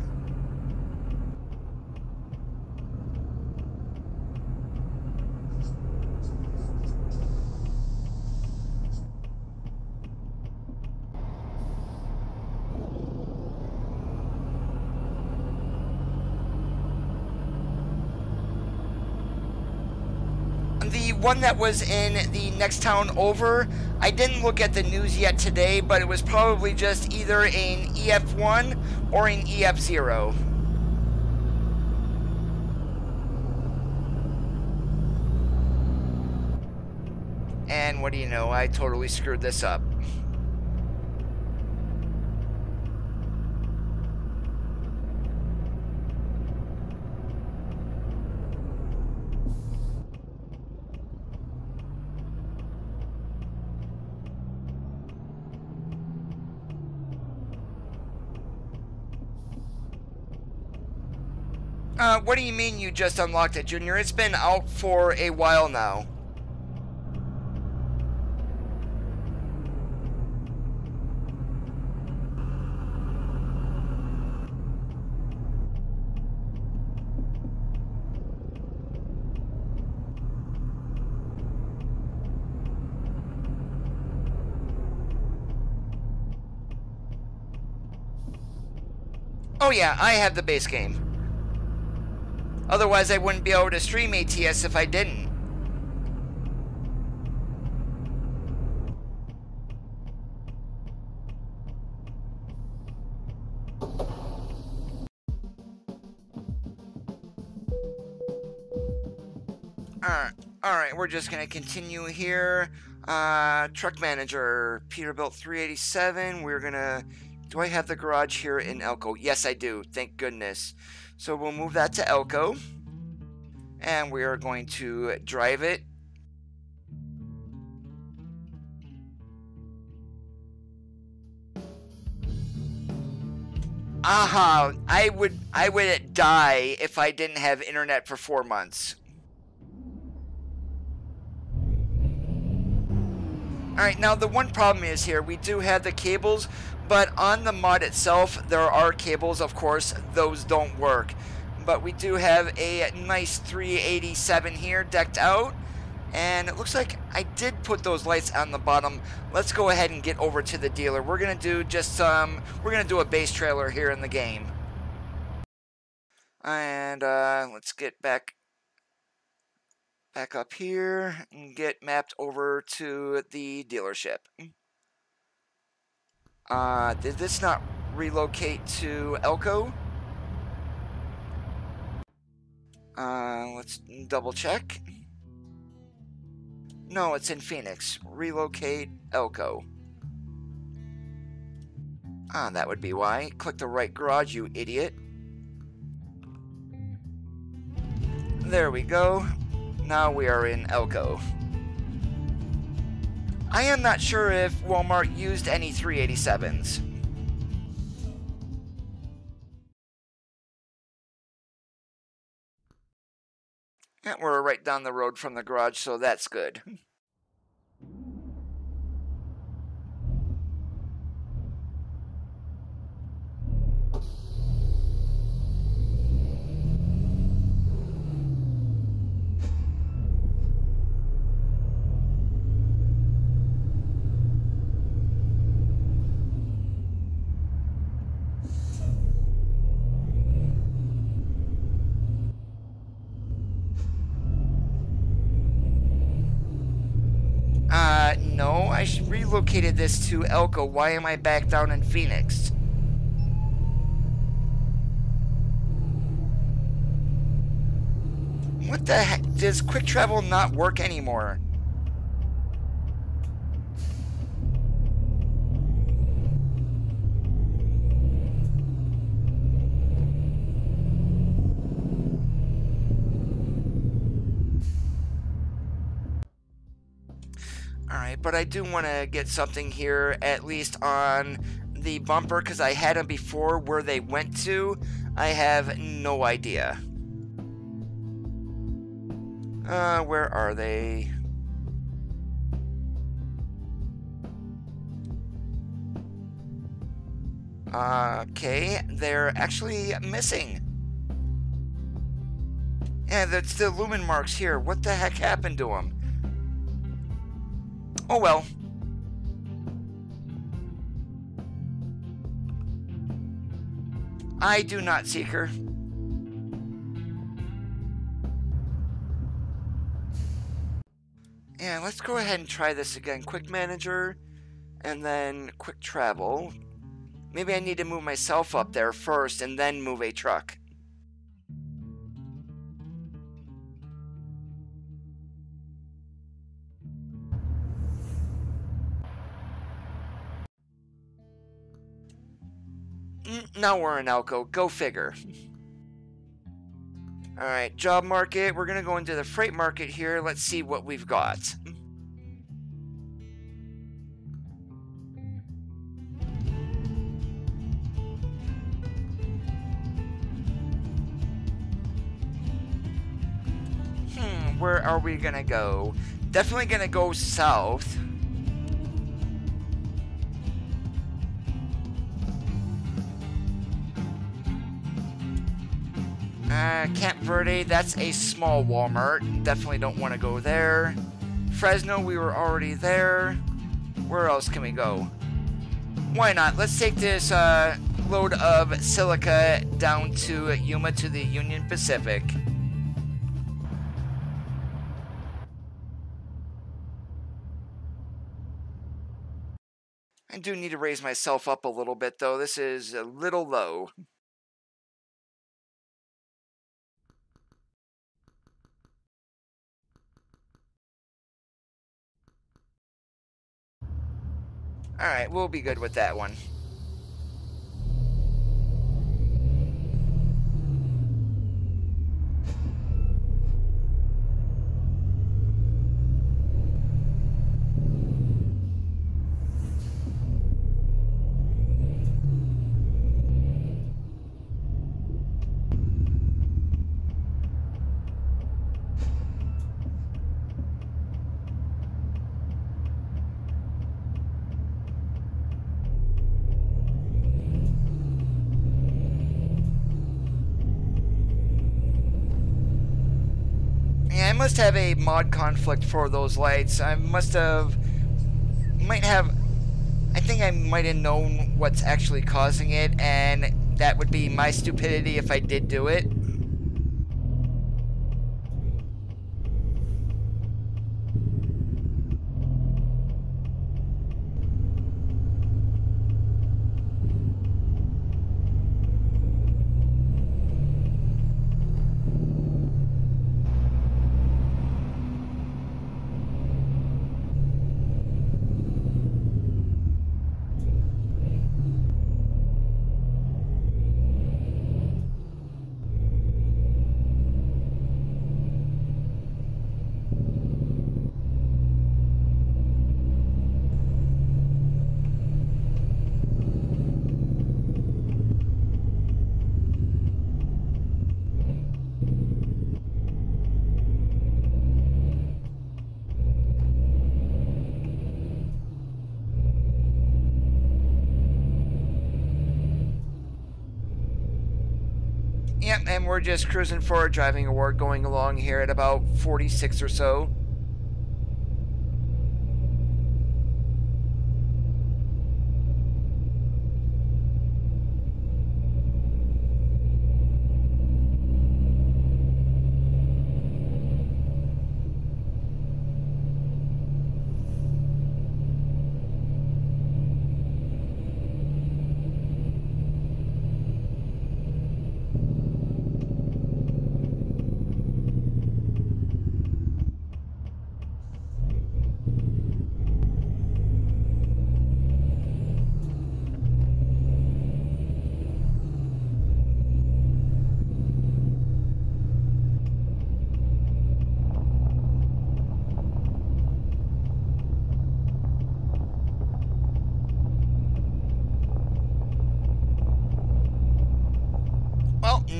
The one that was in the next town over, I didn't look at the news yet today, but it was probably just either an EF1 or an EF0. And what do you know, I totally screwed this up. What do you mean you just unlocked it, Junior? It's been out for a while now. Oh yeah, I have the base game. Otherwise, I wouldn't be able to stream ATS if I didn't. Alright, we're just going to continue here. Truck manager, Peterbilt 387. We're going to... Do I have the garage here in Elko? Yes, I do. Thank goodness. So we'll move that to Elko. And we are going to drive it. Aha! I would die if I didn't have internet for 4 months. Alright, now the one problem is here, we do have the cables, but on the mod itself, there are cables, of course, those don't work. But we do have a nice 387 here decked out, and it looks like I did put those lights on the bottom. Let's go ahead and get over to the dealer. We're going to do just we're going to do a base trailer here in the game. And let's get back up here and get mapped over to the dealership. Did this not relocate to Elko? Let's double check. No, it's in Phoenix. Relocate Elko. That would be why. Click the right garage, you idiot. There we go. Now we are in Elko. I am not sure if Walmart used any 387s. And we're right down the road from the garage, so that's good. No, I relocated this to Elko. Why am I back down in Phoenix? What the heck? Does quick travel not work anymore? Alright, but I do want to get something here, at least on the bumper, because I had them before. Where they went to, I have no idea. Where are they? Okay, they're actually missing. Yeah, that's the lumen marks here. What the heck happened to them? Oh well. I do not, Seeker. Yeah, let's go ahead and try this again. Quick manager, and then quick travel. Maybe I need to move myself up there first and then move a truck. Now we're in Alco. Go figure. Alright, job market. We're going to go into the freight market here. Let's see what we've got. Where are we going to go? Definitely going to go south. Camp Verde, that's a small Walmart. Definitely don't want to go there. Fresno, we were already there. Where else can we go? Why not? Let's take this load of silica down to Yuma to the Union Pacific. I do need to raise myself up a little bit, though. This is a little low. Alright, we'll be good with that one. I must have a mod conflict for those lights. I think I might have known what's actually causing it, and that would be my stupidity if I did do it. Yep, and we're just cruising for a driving award going along here at about 46 or so.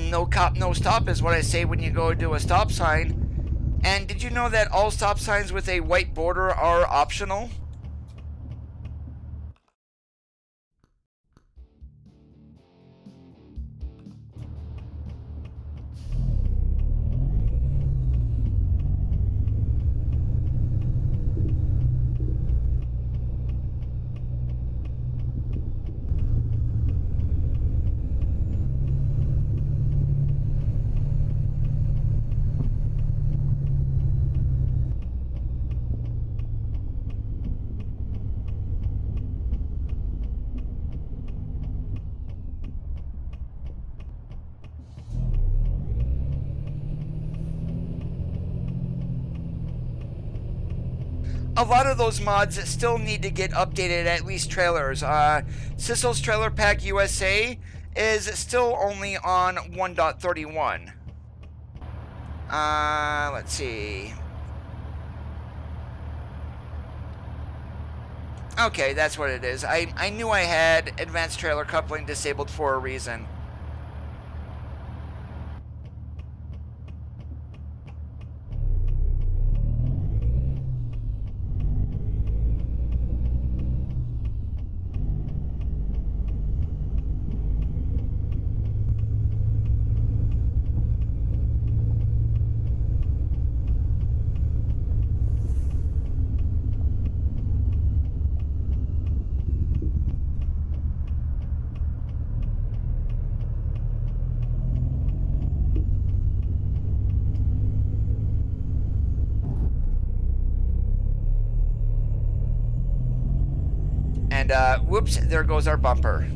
No cop, no stop is what I say when you go to a stop sign. And did you know that all stop signs with a white border are optional? a lot of those mods still need to get updated, at least trailers. Sissel's Trailer Pack USA is still only on 1.31. Let's see. Okay, that's what it is. I knew I had advanced trailer coupling disabled for a reason. And whoops, there goes our bumper.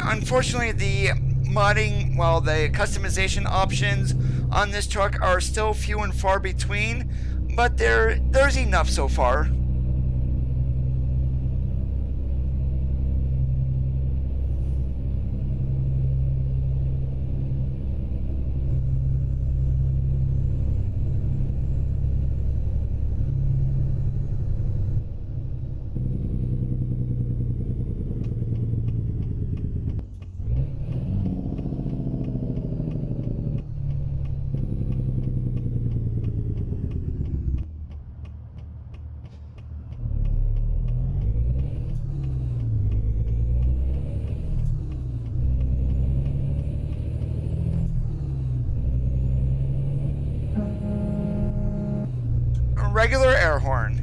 Unfortunately, the modding, well, the customization options on this truck are still few and far between, but there's enough so far. Regular air horn.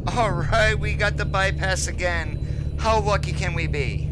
Alright, we got the bypass again. How lucky can we be?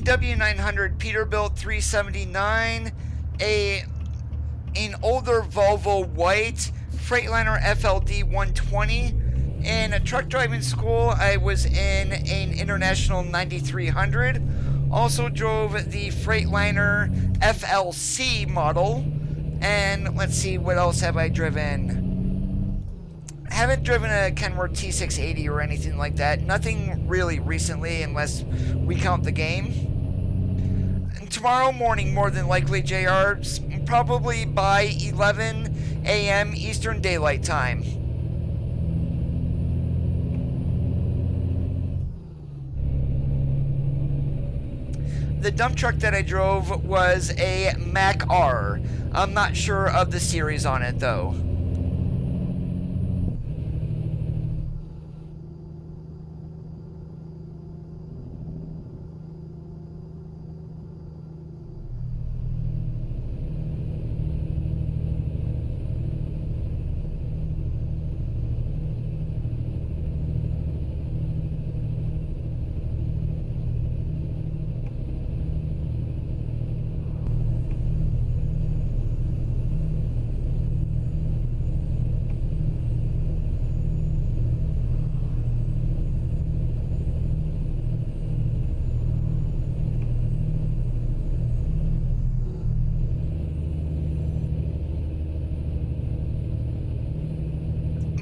W900 Peterbilt 379, an older Volvo white, Freightliner FLD 120. In truck driving school, I was in an International 9300. Also drove the Freightliner FLC model. And let's see, what else have I driven? Haven't driven a Kenworth T680 or anything like that. Nothing really recently, unless we count the game. And tomorrow morning, more than likely, JR, probably by 11 a.m. Eastern Daylight Time. The dump truck that I drove was a Mac R. I'm not sure of the series on it, though.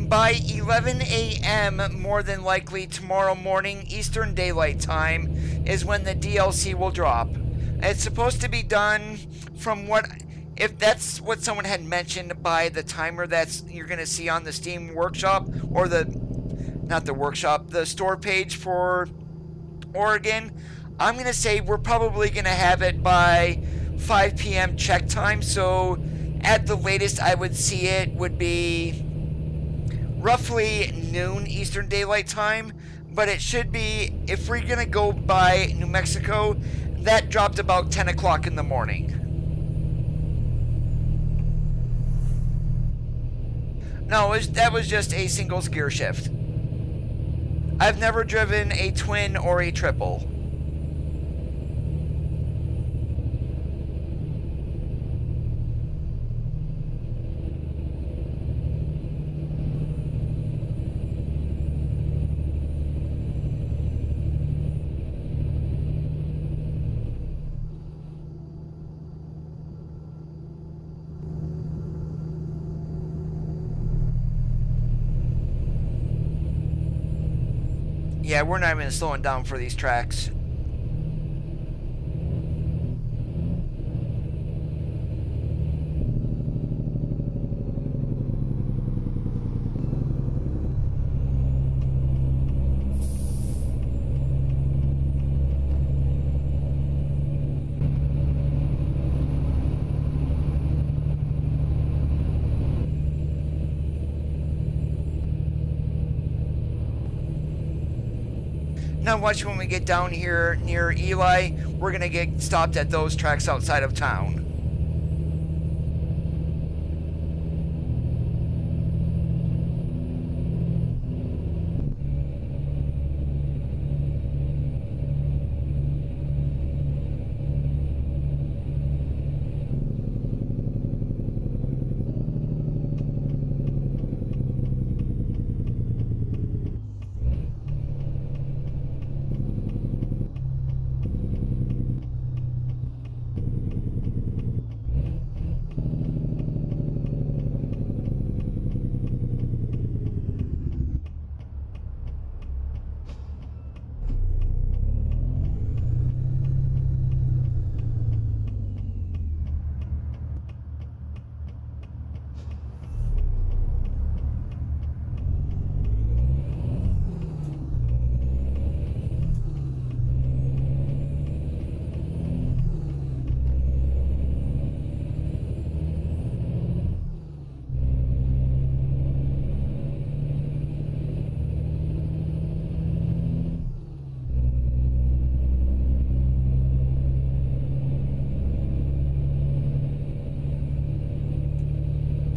By 11 a.m., more than likely tomorrow morning, Eastern Daylight Time, is when the DLC will drop. It's supposed to be done from what, if that's what someone had mentioned, by the timer that's you're going to see on the Steam Workshop, or not the workshop, the store page for Oregon. I'm going to say we're probably going to have it by 5 p.m. check time, so at the latest I would see it would be roughly noon Eastern Daylight Time, but it should be, if we're going to go by New Mexico, that dropped about 10 o'clock in the morning. No, that was just a singles gear shift. I've never driven a twin or a triple. Yeah, we're not even slowing down for these tracks. Now watch when we get down here near Eli, we're going to get stopped at those tracks outside of town.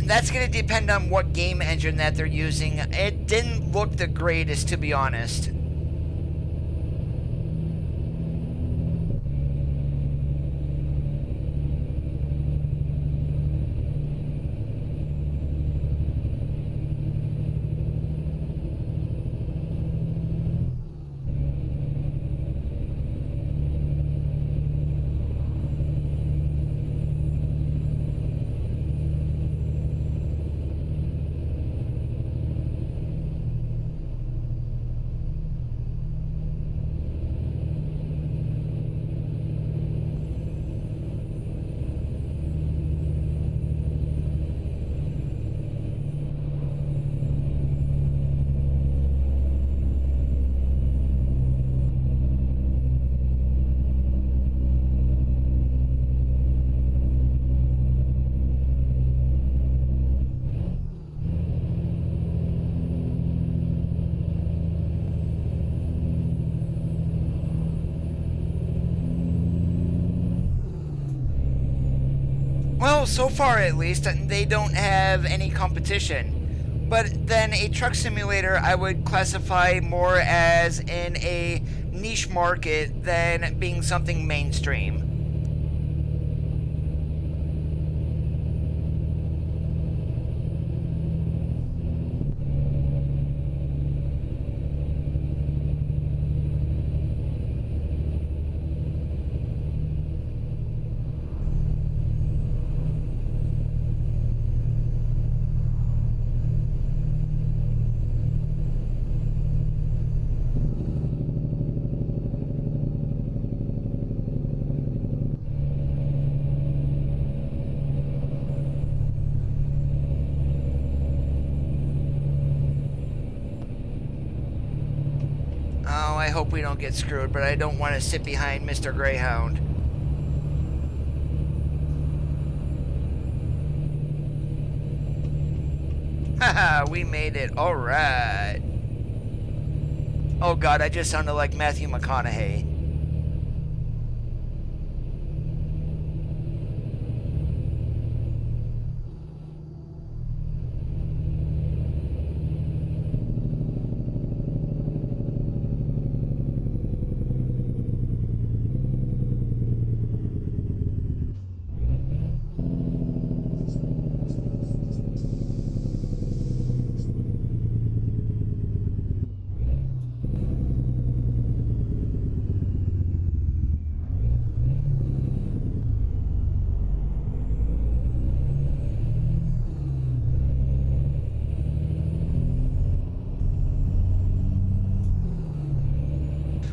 That's going to depend on what game engine that they're using. It didn't look the greatest, to be honest. so far at least, they don't have any competition. But then a truck simulator I would classify more as in a niche market than being something mainstream. Oh, I hope we don't get screwed, but I don't want to sit behind Mr. Greyhound. Haha, we made it. Alright. Oh god, I just sounded like Matthew McConaughey.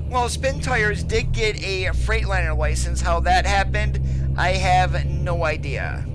Well, Spin Tires did get a Freightliner license. How that happened, I have no idea.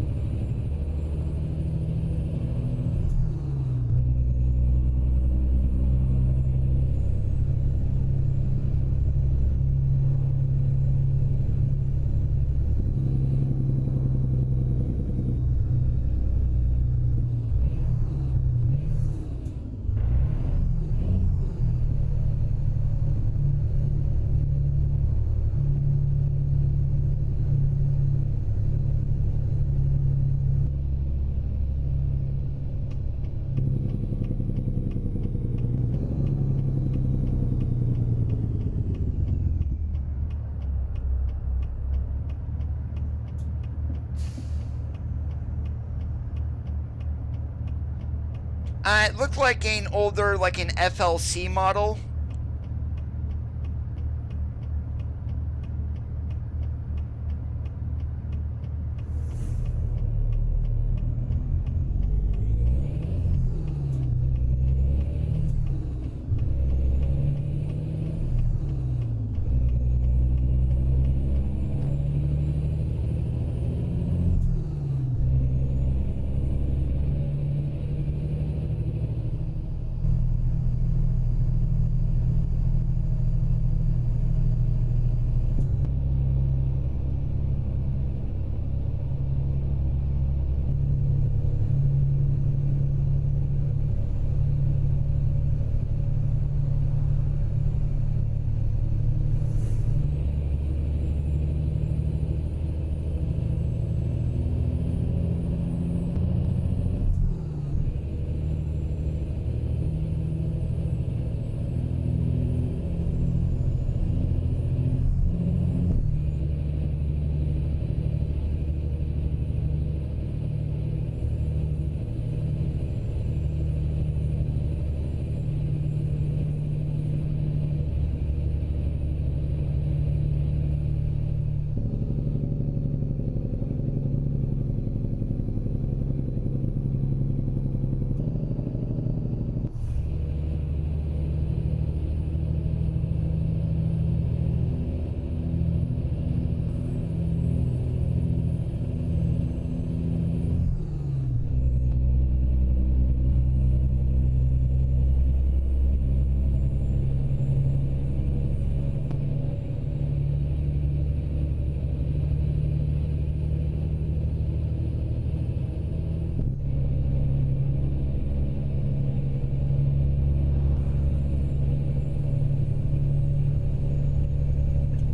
It looked like an older, like an FLC model.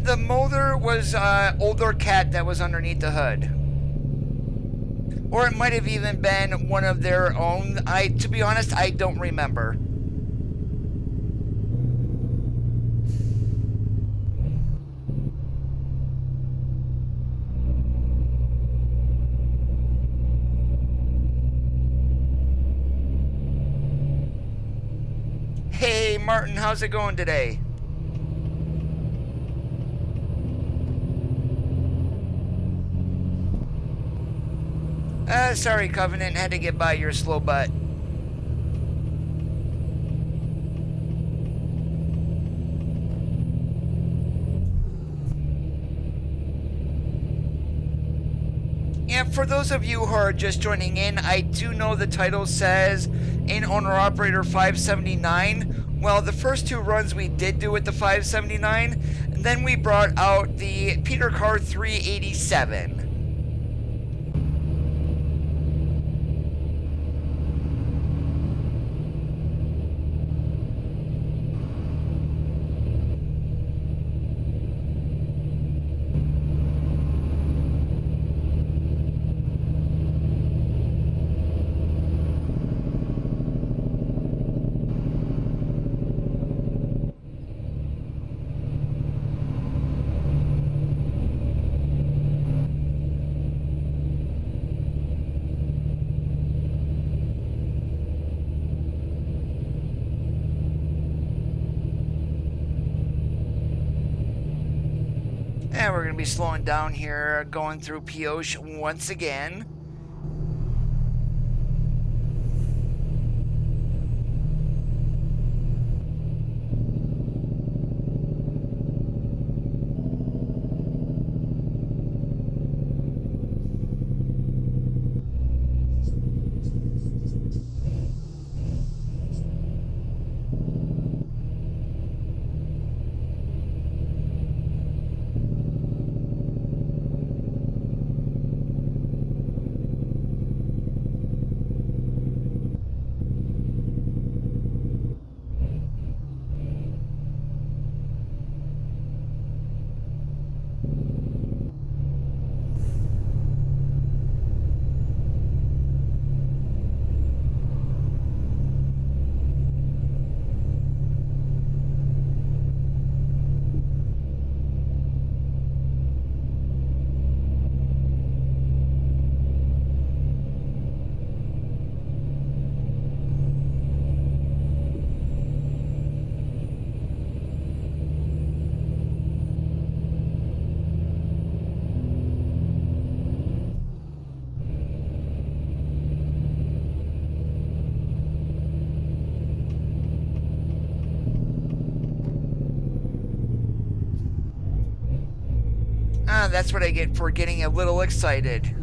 The motor was older cat that was underneath the hood. Or it might have even been one of their own. To be honest, I don't remember. Hey Martin, how's it going today? Sorry Covenant, had to get by your slow butt. And for those of you who are just joining in, I do know the title says in Owner-Operator 579. Well, the first two runs we did do with the 579, and then we brought out the Peter Carr 387. And we're going to be slowing down here, going through Pioche once again. That's what I get for getting a little excited.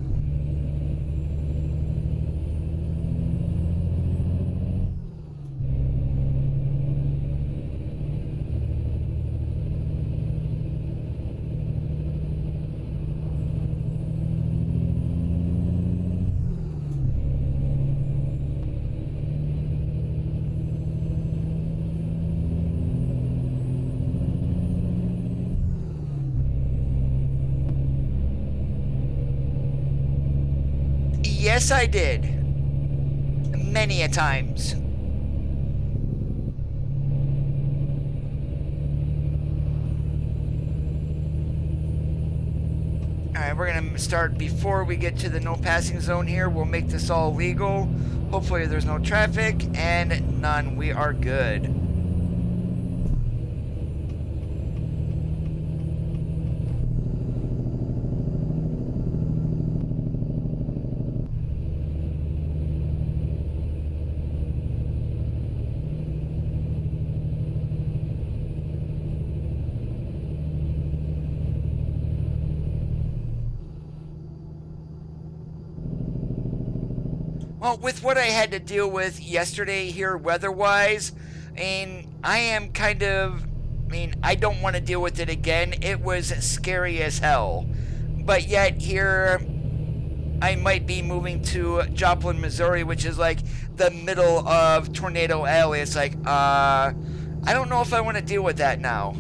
Yes, I did. Many a times. Alright, we're going to start before we get to the no passing zone here. We'll make this all legal. Hopefully there's no traffic and none. We are good. Well, with what I had to deal with yesterday here weather-wise, I am kind of, I don't want to deal with it again. It was scary as hell. But yet here, I might be moving to Joplin, Missouri, which is like the middle of Tornado Alley. It's like, I don't know if I want to deal with that now.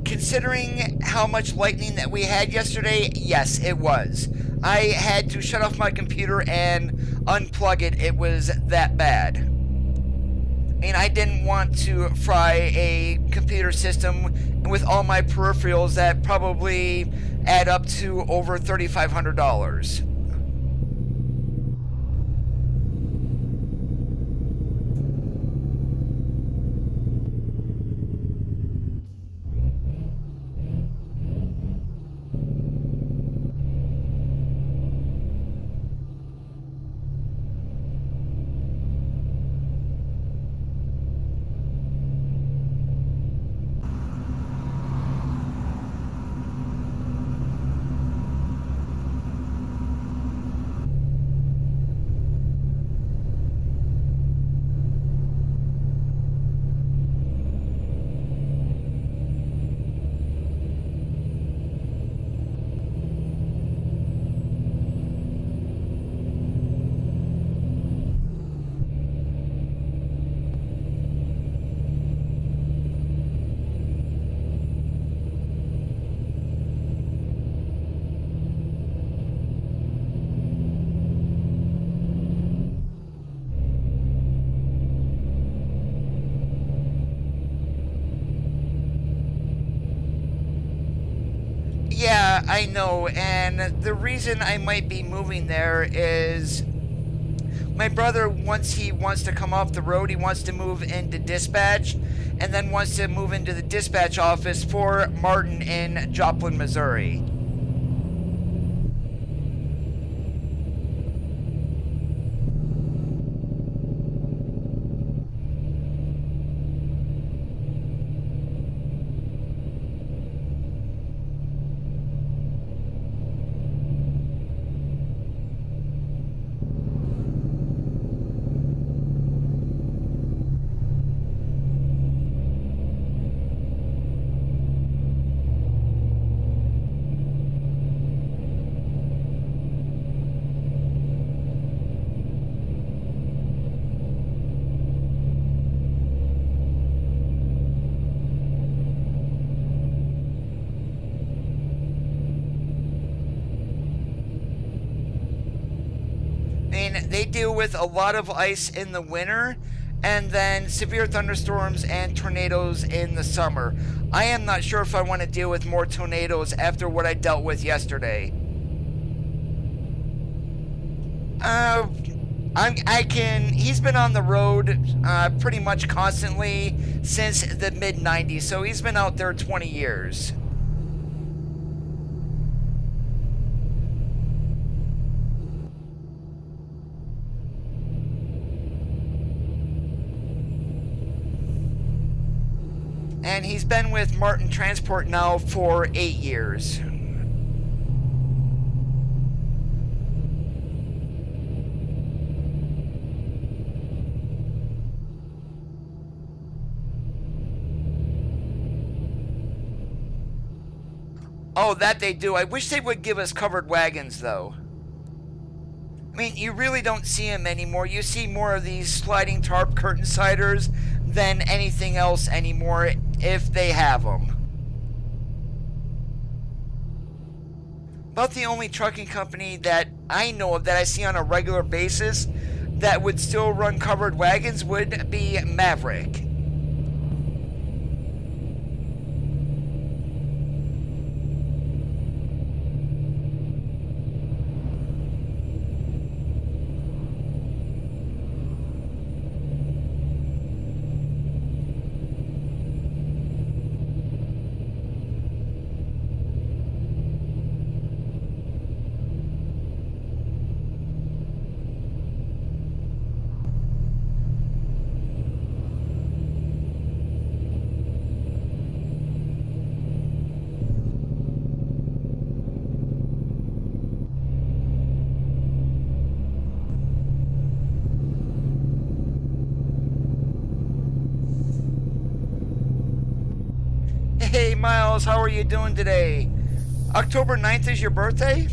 Considering how much lightning that we had yesterday, yes, it was. I had to shut off my computer and unplug it. It was that bad. And I didn't want to fry a computer system with all my peripherals that probably add up to over $3,500. Yeah, I know, and the reason I might be moving there is my brother, once he wants to come off the road, he wants to move into dispatch, and then wants to move into the dispatch office for Martin in Joplin, Missouri. They deal with a lot of ice in the winter and then severe thunderstorms and tornadoes in the summer. I am not sure if I want to deal with more tornadoes after what I dealt with yesterday. He's been on the road pretty much constantly since the mid-90s, so he's been out there 20 years. And he's been with Martin Transport now for 8 years. Oh, that they do. I wish they would give us covered wagons, though. I mean, you really don't see them anymore. You see more of these sliding tarp curtain siders than anything else anymore, if they have them. About the only trucking company that I know of that I see on a regular basis that would still run covered wagons would be Maverick. Hey Miles, how are you doing today? October 9th is your birthday?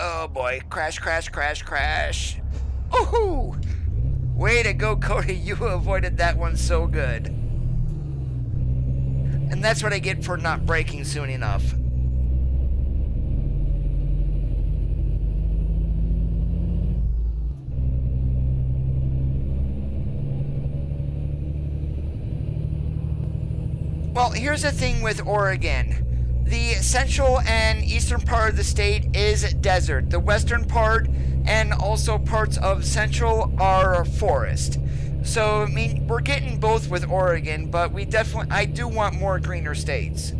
Oh boy, crash, crash, crash, crash. Woohoo! Way to go, Cody. You avoided that one so good. And that's what I get for not braking soon enough. Well, here's the thing with Oregon. The central and eastern part of the state is desert. The western part and also parts of central are forest. So, I mean, we're getting both with Oregon, but I do want more greener states.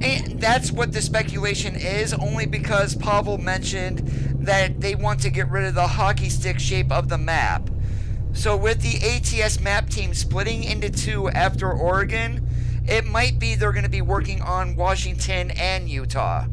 And that's what the speculation is, only because Pavel mentioned that they want to get rid of the hockey stick shape of the map. So with the ATS map team splitting into two after Oregon, it might be they're going to be working on Washington and Utah.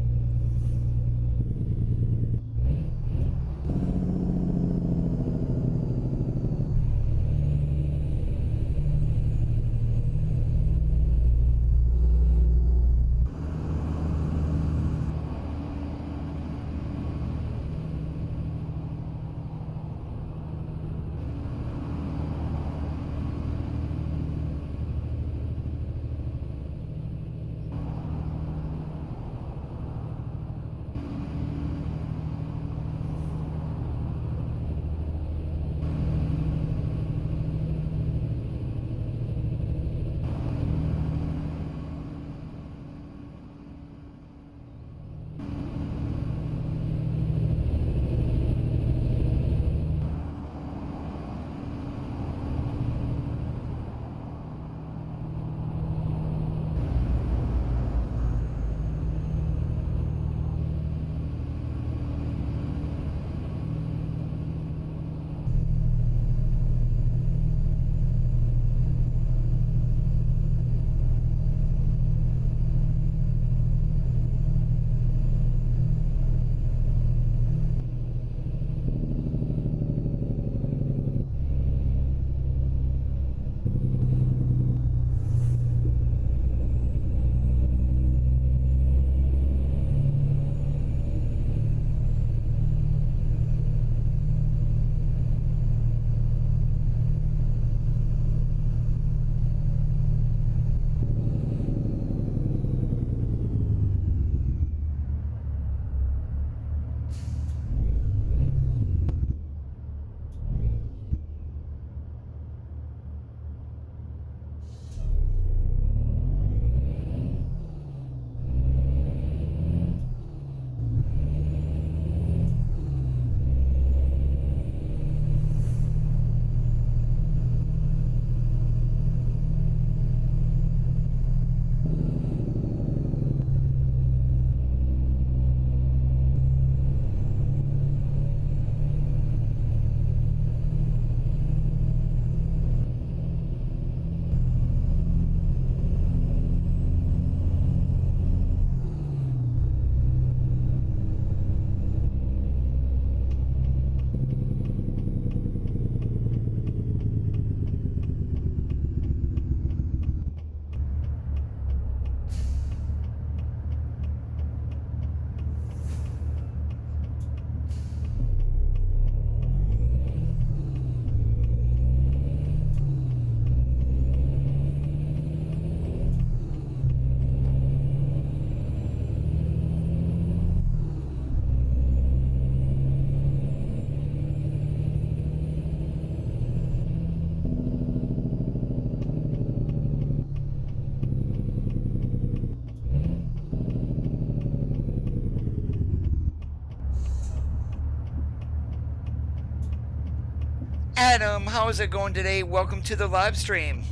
Adam, how is it going today? Welcome to the live stream.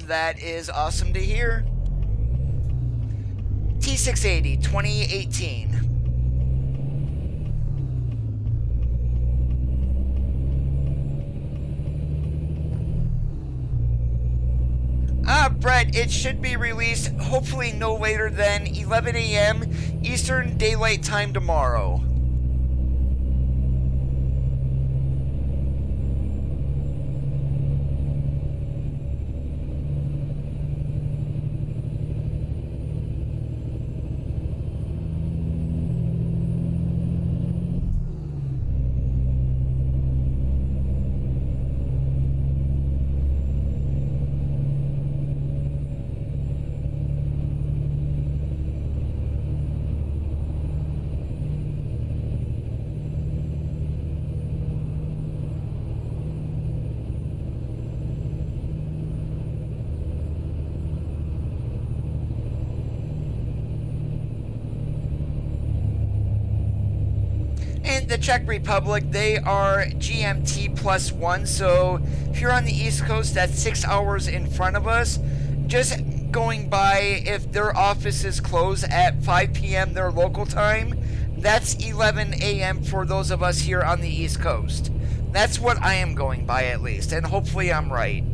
That is awesome to hear. T680 2018. Brett, it should be released hopefully no later than 11 a.m. Eastern Daylight Time tomorrow. The Czech Republic, they are GMT +1, so if you're on the East Coast, that's 6 hours in front of us. Just going by if their offices close at 5 p.m. their local time, that's 11 a.m. for those of us here on the East Coast. That's what I am going by, at least, and hopefully I'm right.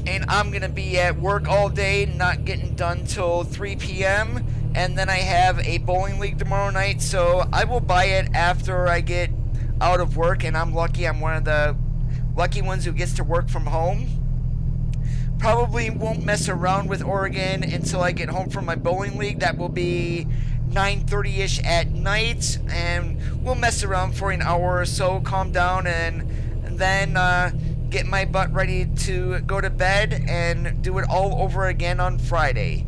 And I'm going to be at work all day, not getting done till 3 p.m. And then I have a bowling league tomorrow night, so I will buy it after I get out of work. And I'm lucky, I'm one of the lucky ones who gets to work from home. Probably won't mess around with Oregon until I get home from my bowling league. That will be 9:30ish at night, and we'll mess around for an hour or so, calm down, and then get my butt ready to go to bed and do it all over again on Friday.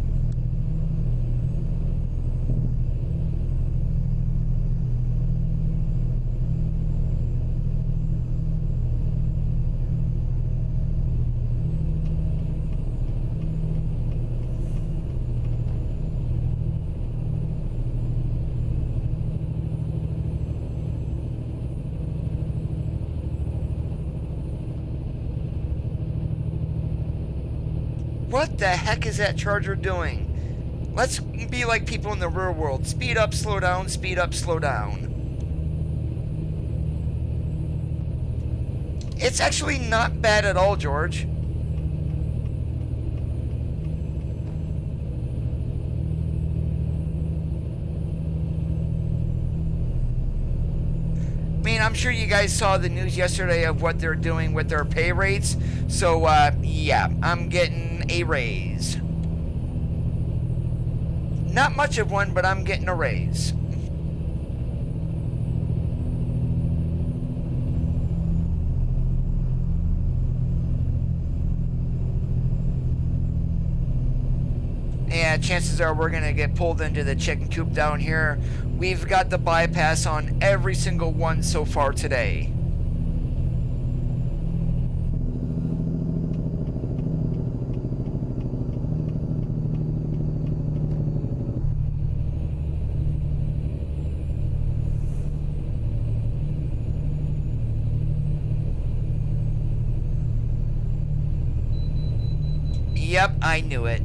What the heck is that charger doing? Let's be like people in the real world. Speed up, slow down, speed up, slow down. It's actually not bad at all, George. I mean, I'm sure you guys saw the news yesterday of what they're doing with their pay rates. So, yeah, I'm getting a raise. Not much of one, but I'm getting a raise. Yeah, chances are we're going to get pulled into the chicken coop down here. We've got the bypass on every single one so far today. Yep, I knew it.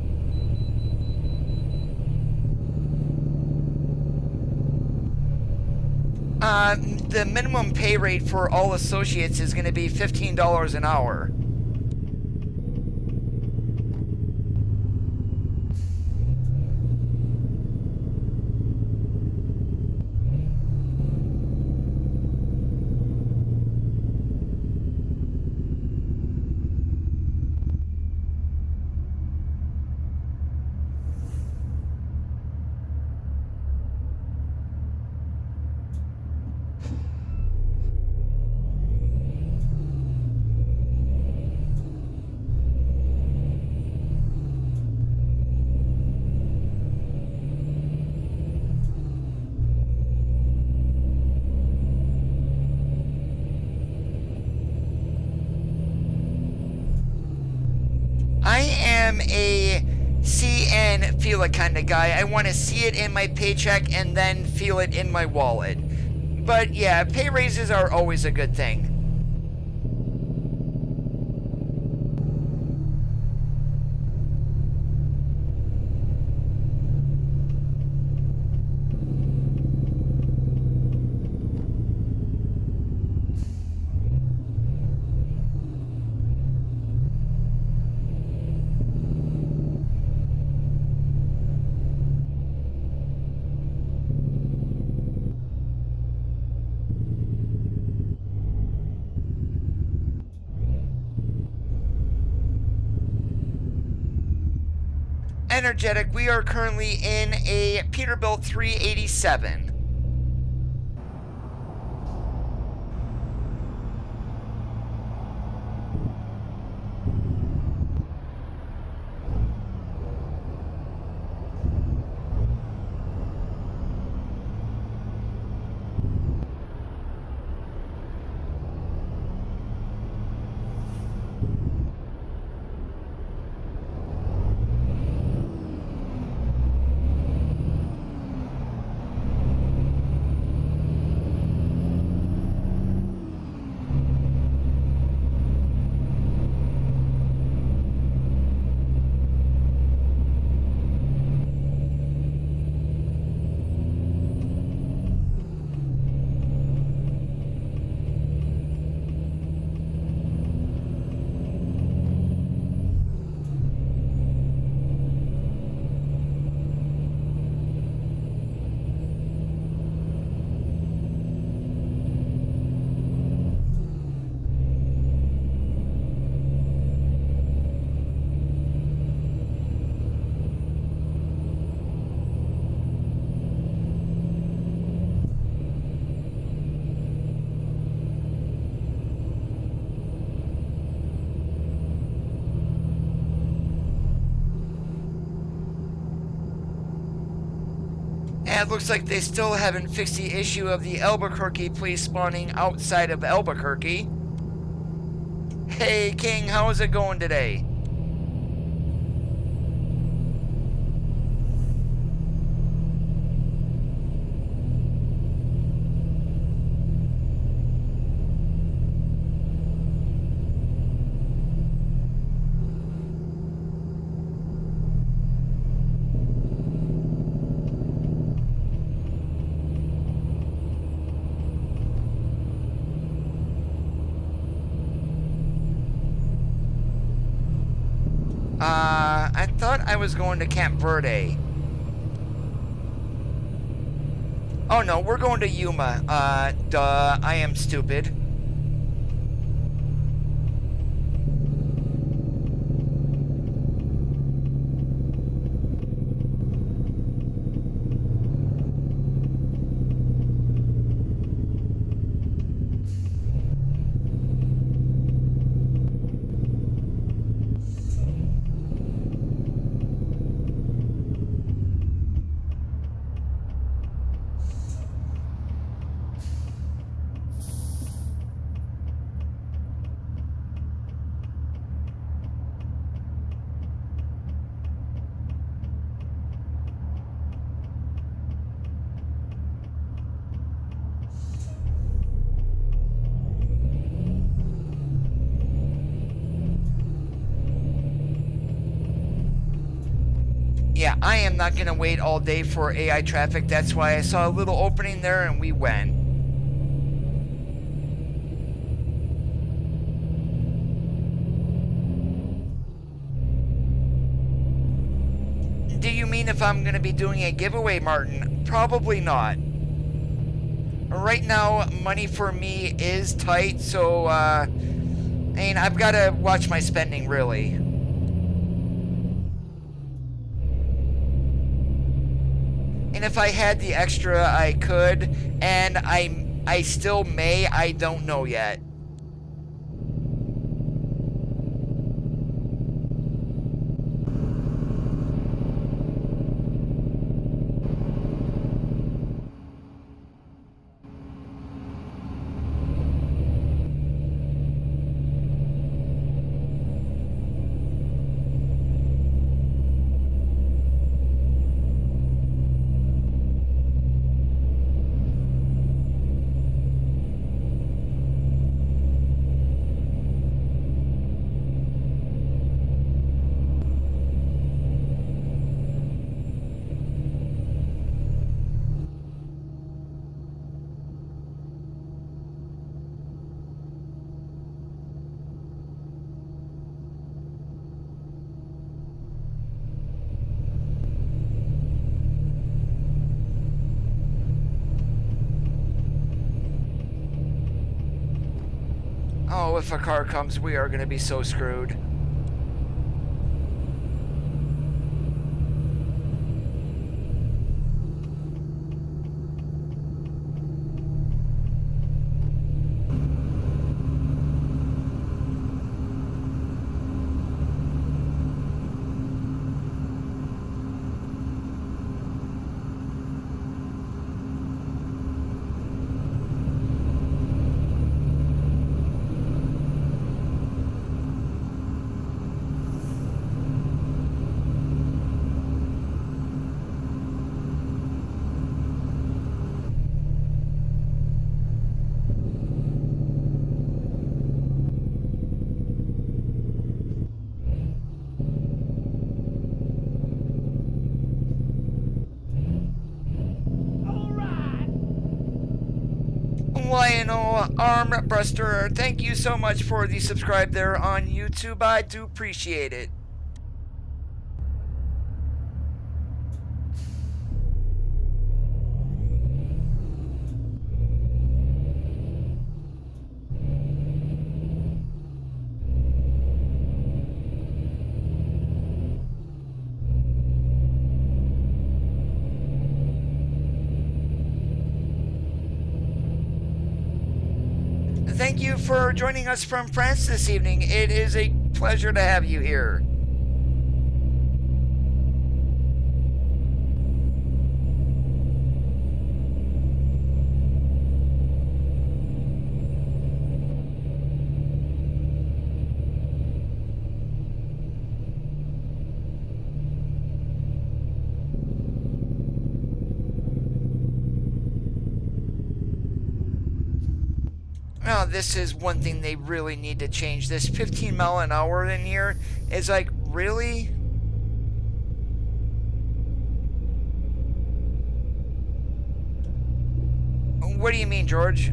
The minimum pay rate for all associates is going to be $15 an hour. am a see and feel it kind of guy. I want to see it in my paycheck and then feel it in my wallet. But yeah, pay raises are always a good thing. Energetic, we are currently in a Peterbilt 387. And it looks like they still haven't fixed the issue of the Albuquerque police spawning outside of Albuquerque. Hey King, how's it going today? I thought I was going to Camp Verde. Oh no, we're going to Yuma. Duh, I am stupid. Yeah, I am not going to wait all day for AI traffic. That's why I saw a little opening there and we went. Do you mean if I'm going to be doing a giveaway, Martin? Probably not. Right now, money for me is tight, so, I mean, I've got to watch my spending, really. And if I had the extra, I could, and I still may, I don't know yet. Oh, if a car comes, we are going to be so screwed. Lionel Armbruster, thank you so much for the subscribe there on YouTube. I do appreciate it. Thank you for joining us from France this evening. It is a pleasure to have you here. Now, this is one thing they really need to change. This 15 mile an hour in here is like, really? What do you mean, George?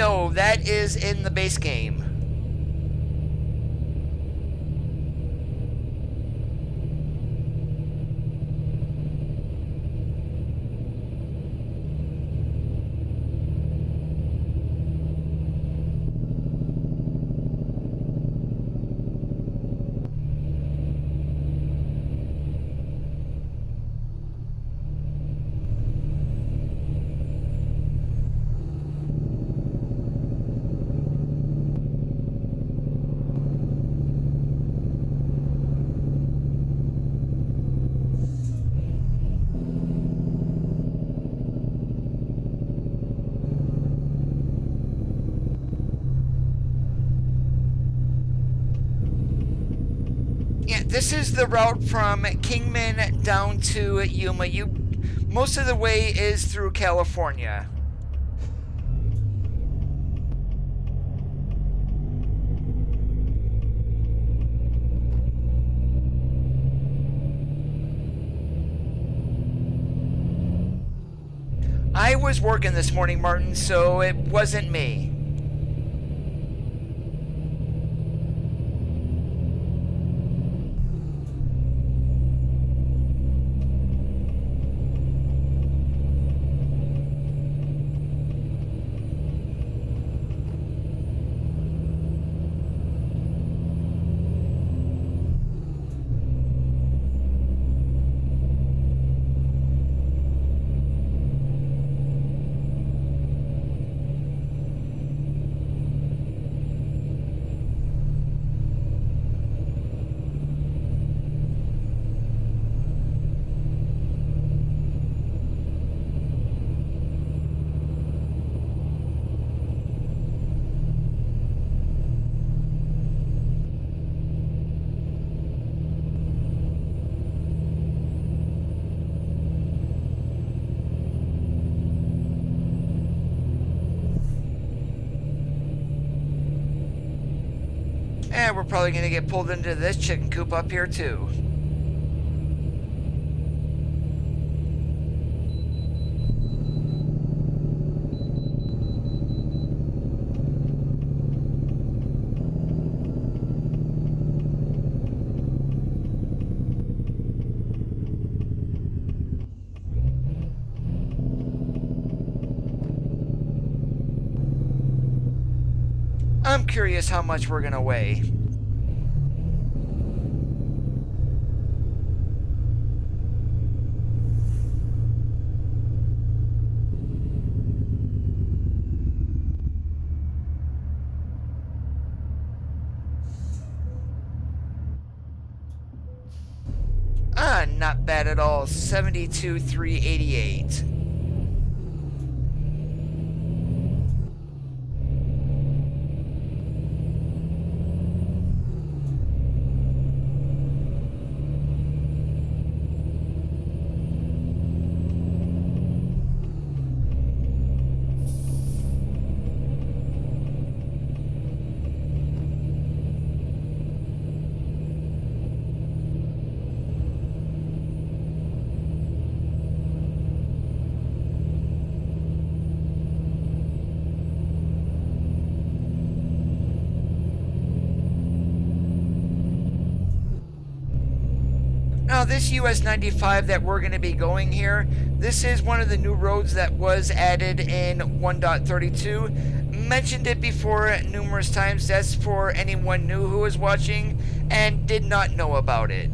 No, that is in the base game. This is the route from Kingman down to Yuma. Most of the way is through California. I was working this morning, Martin, so it wasn't me. And we're probably going to get pulled into this chicken coop up here too. I'm curious how much we're going to weigh. Not bad at all. 72,388. Now this US 95 that we're going to be going here, this is one of the new roads that was added in 1.32. Mentioned it before numerous times. That's for anyone new who was watching and did not know about it.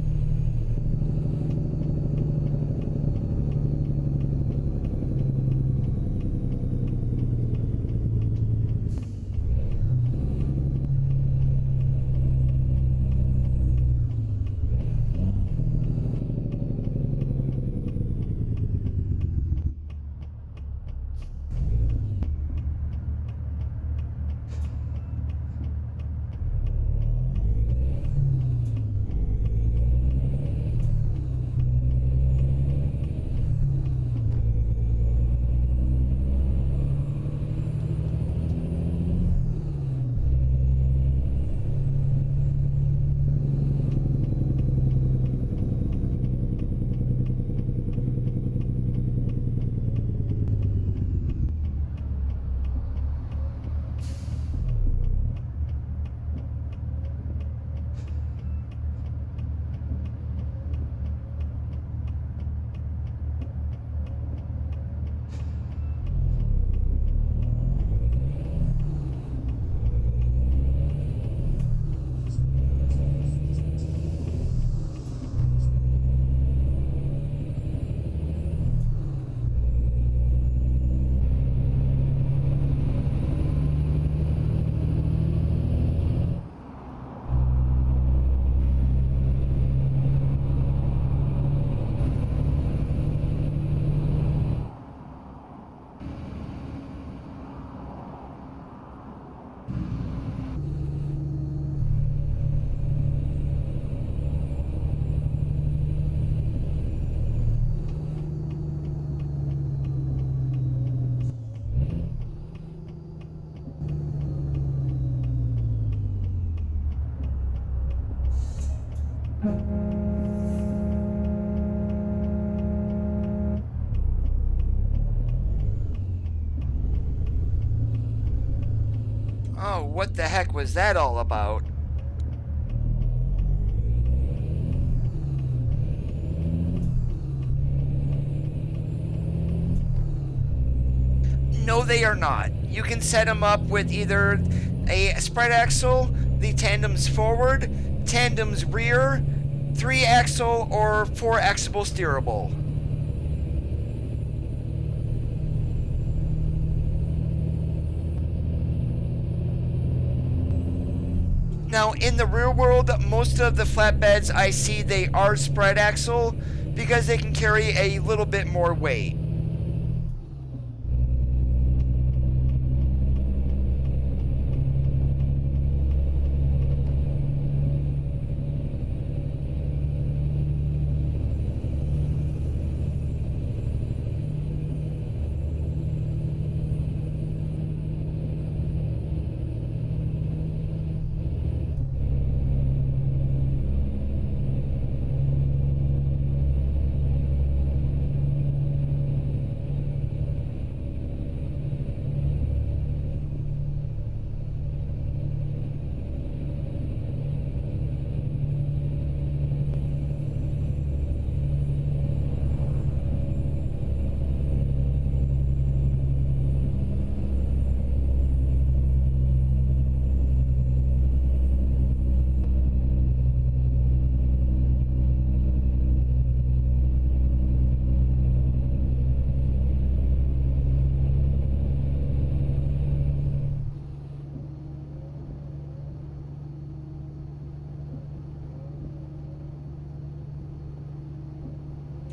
Oh, what the heck was that all about? No, they are not. You can set them up with either a spread axle, the tandem's forward, tandem's rear, 3-axle, or 4-axle steerable. Now, in the real world, most of the flatbeds I see, they are spread axle because they can carry a little bit more weight.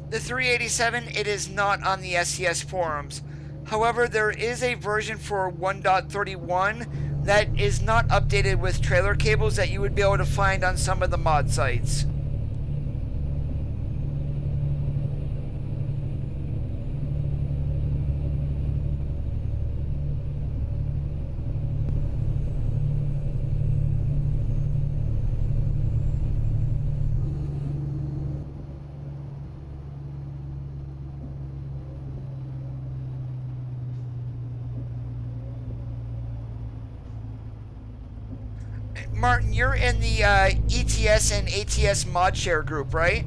The 387, it is not on the SCS forums. However, there is a version for 1.31 that is not updated with trailer cables that you would be able to find on some of the mod sites. Martin, you're in the ETS and ATS mod share group, right?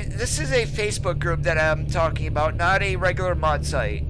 This is a Facebook group that I'm talking about, not a regular mod site.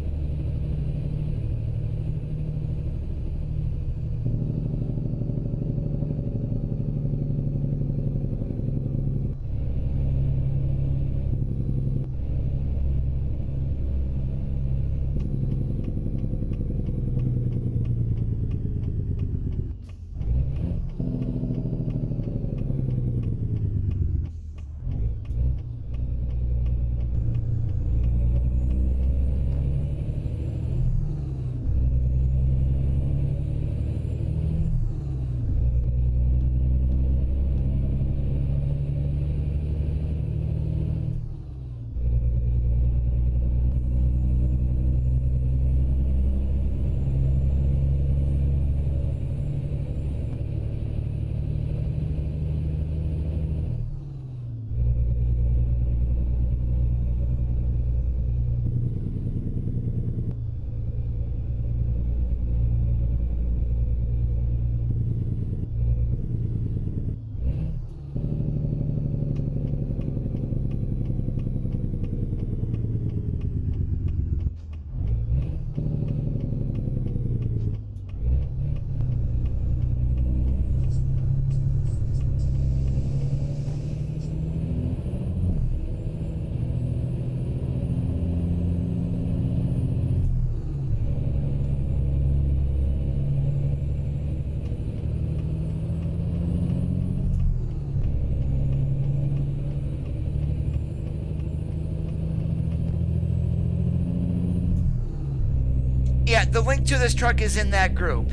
Yeah, the link to this truck is in that group.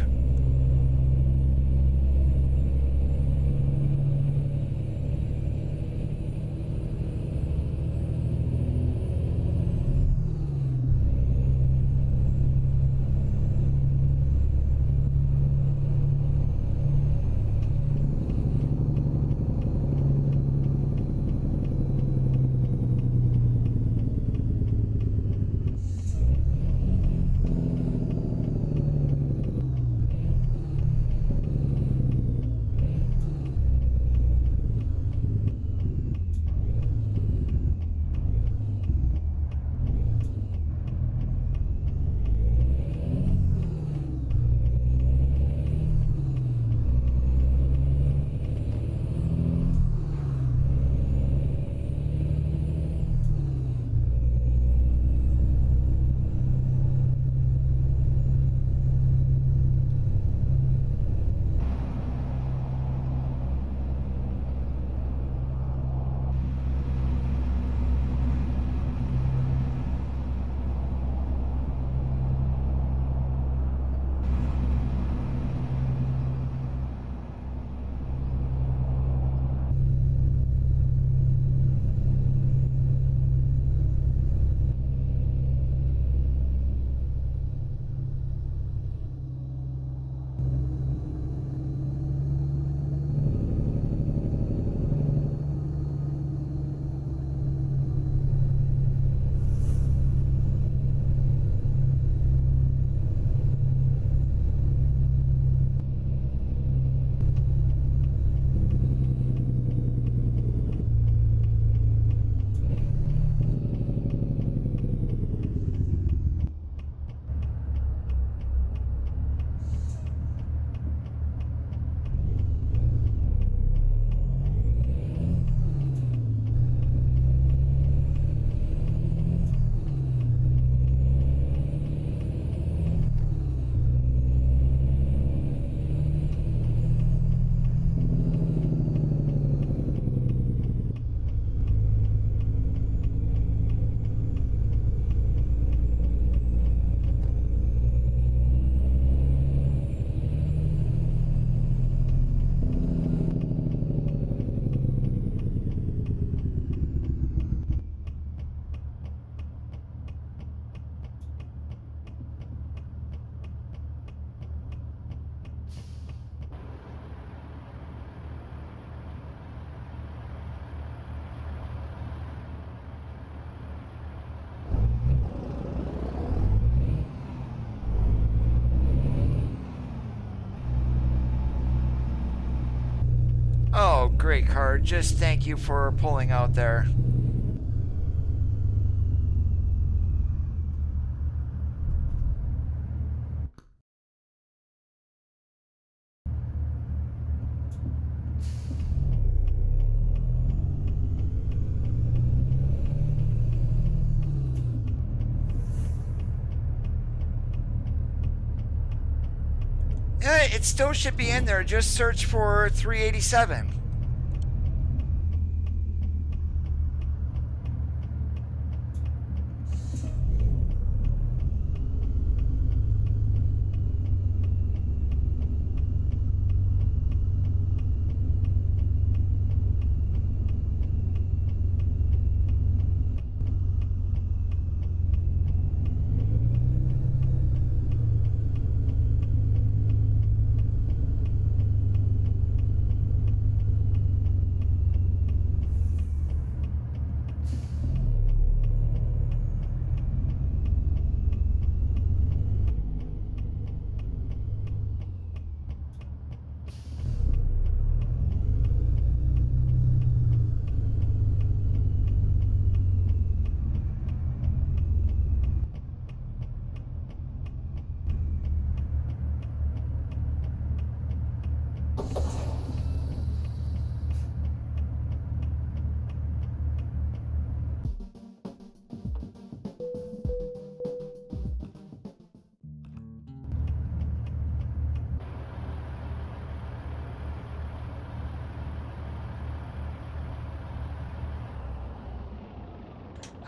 great car. Just thank you for pulling out there. Yeah, it still should be in there. Just search for 387.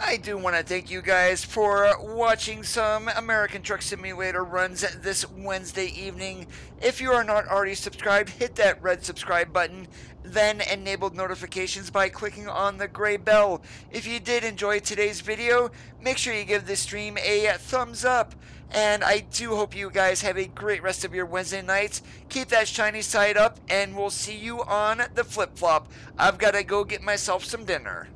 I do want to thank you guys for watching some American Truck Simulator runs this Wednesday evening. If you are not already subscribed, hit that red subscribe button, then enable notifications by clicking on the gray bell. If you did enjoy today's video, make sure you give this stream a thumbs up. And I do hope you guys have a great rest of your Wednesday nights. Keep that shiny side up, and we'll see you on the flip-flop. I've got to go get myself some dinner.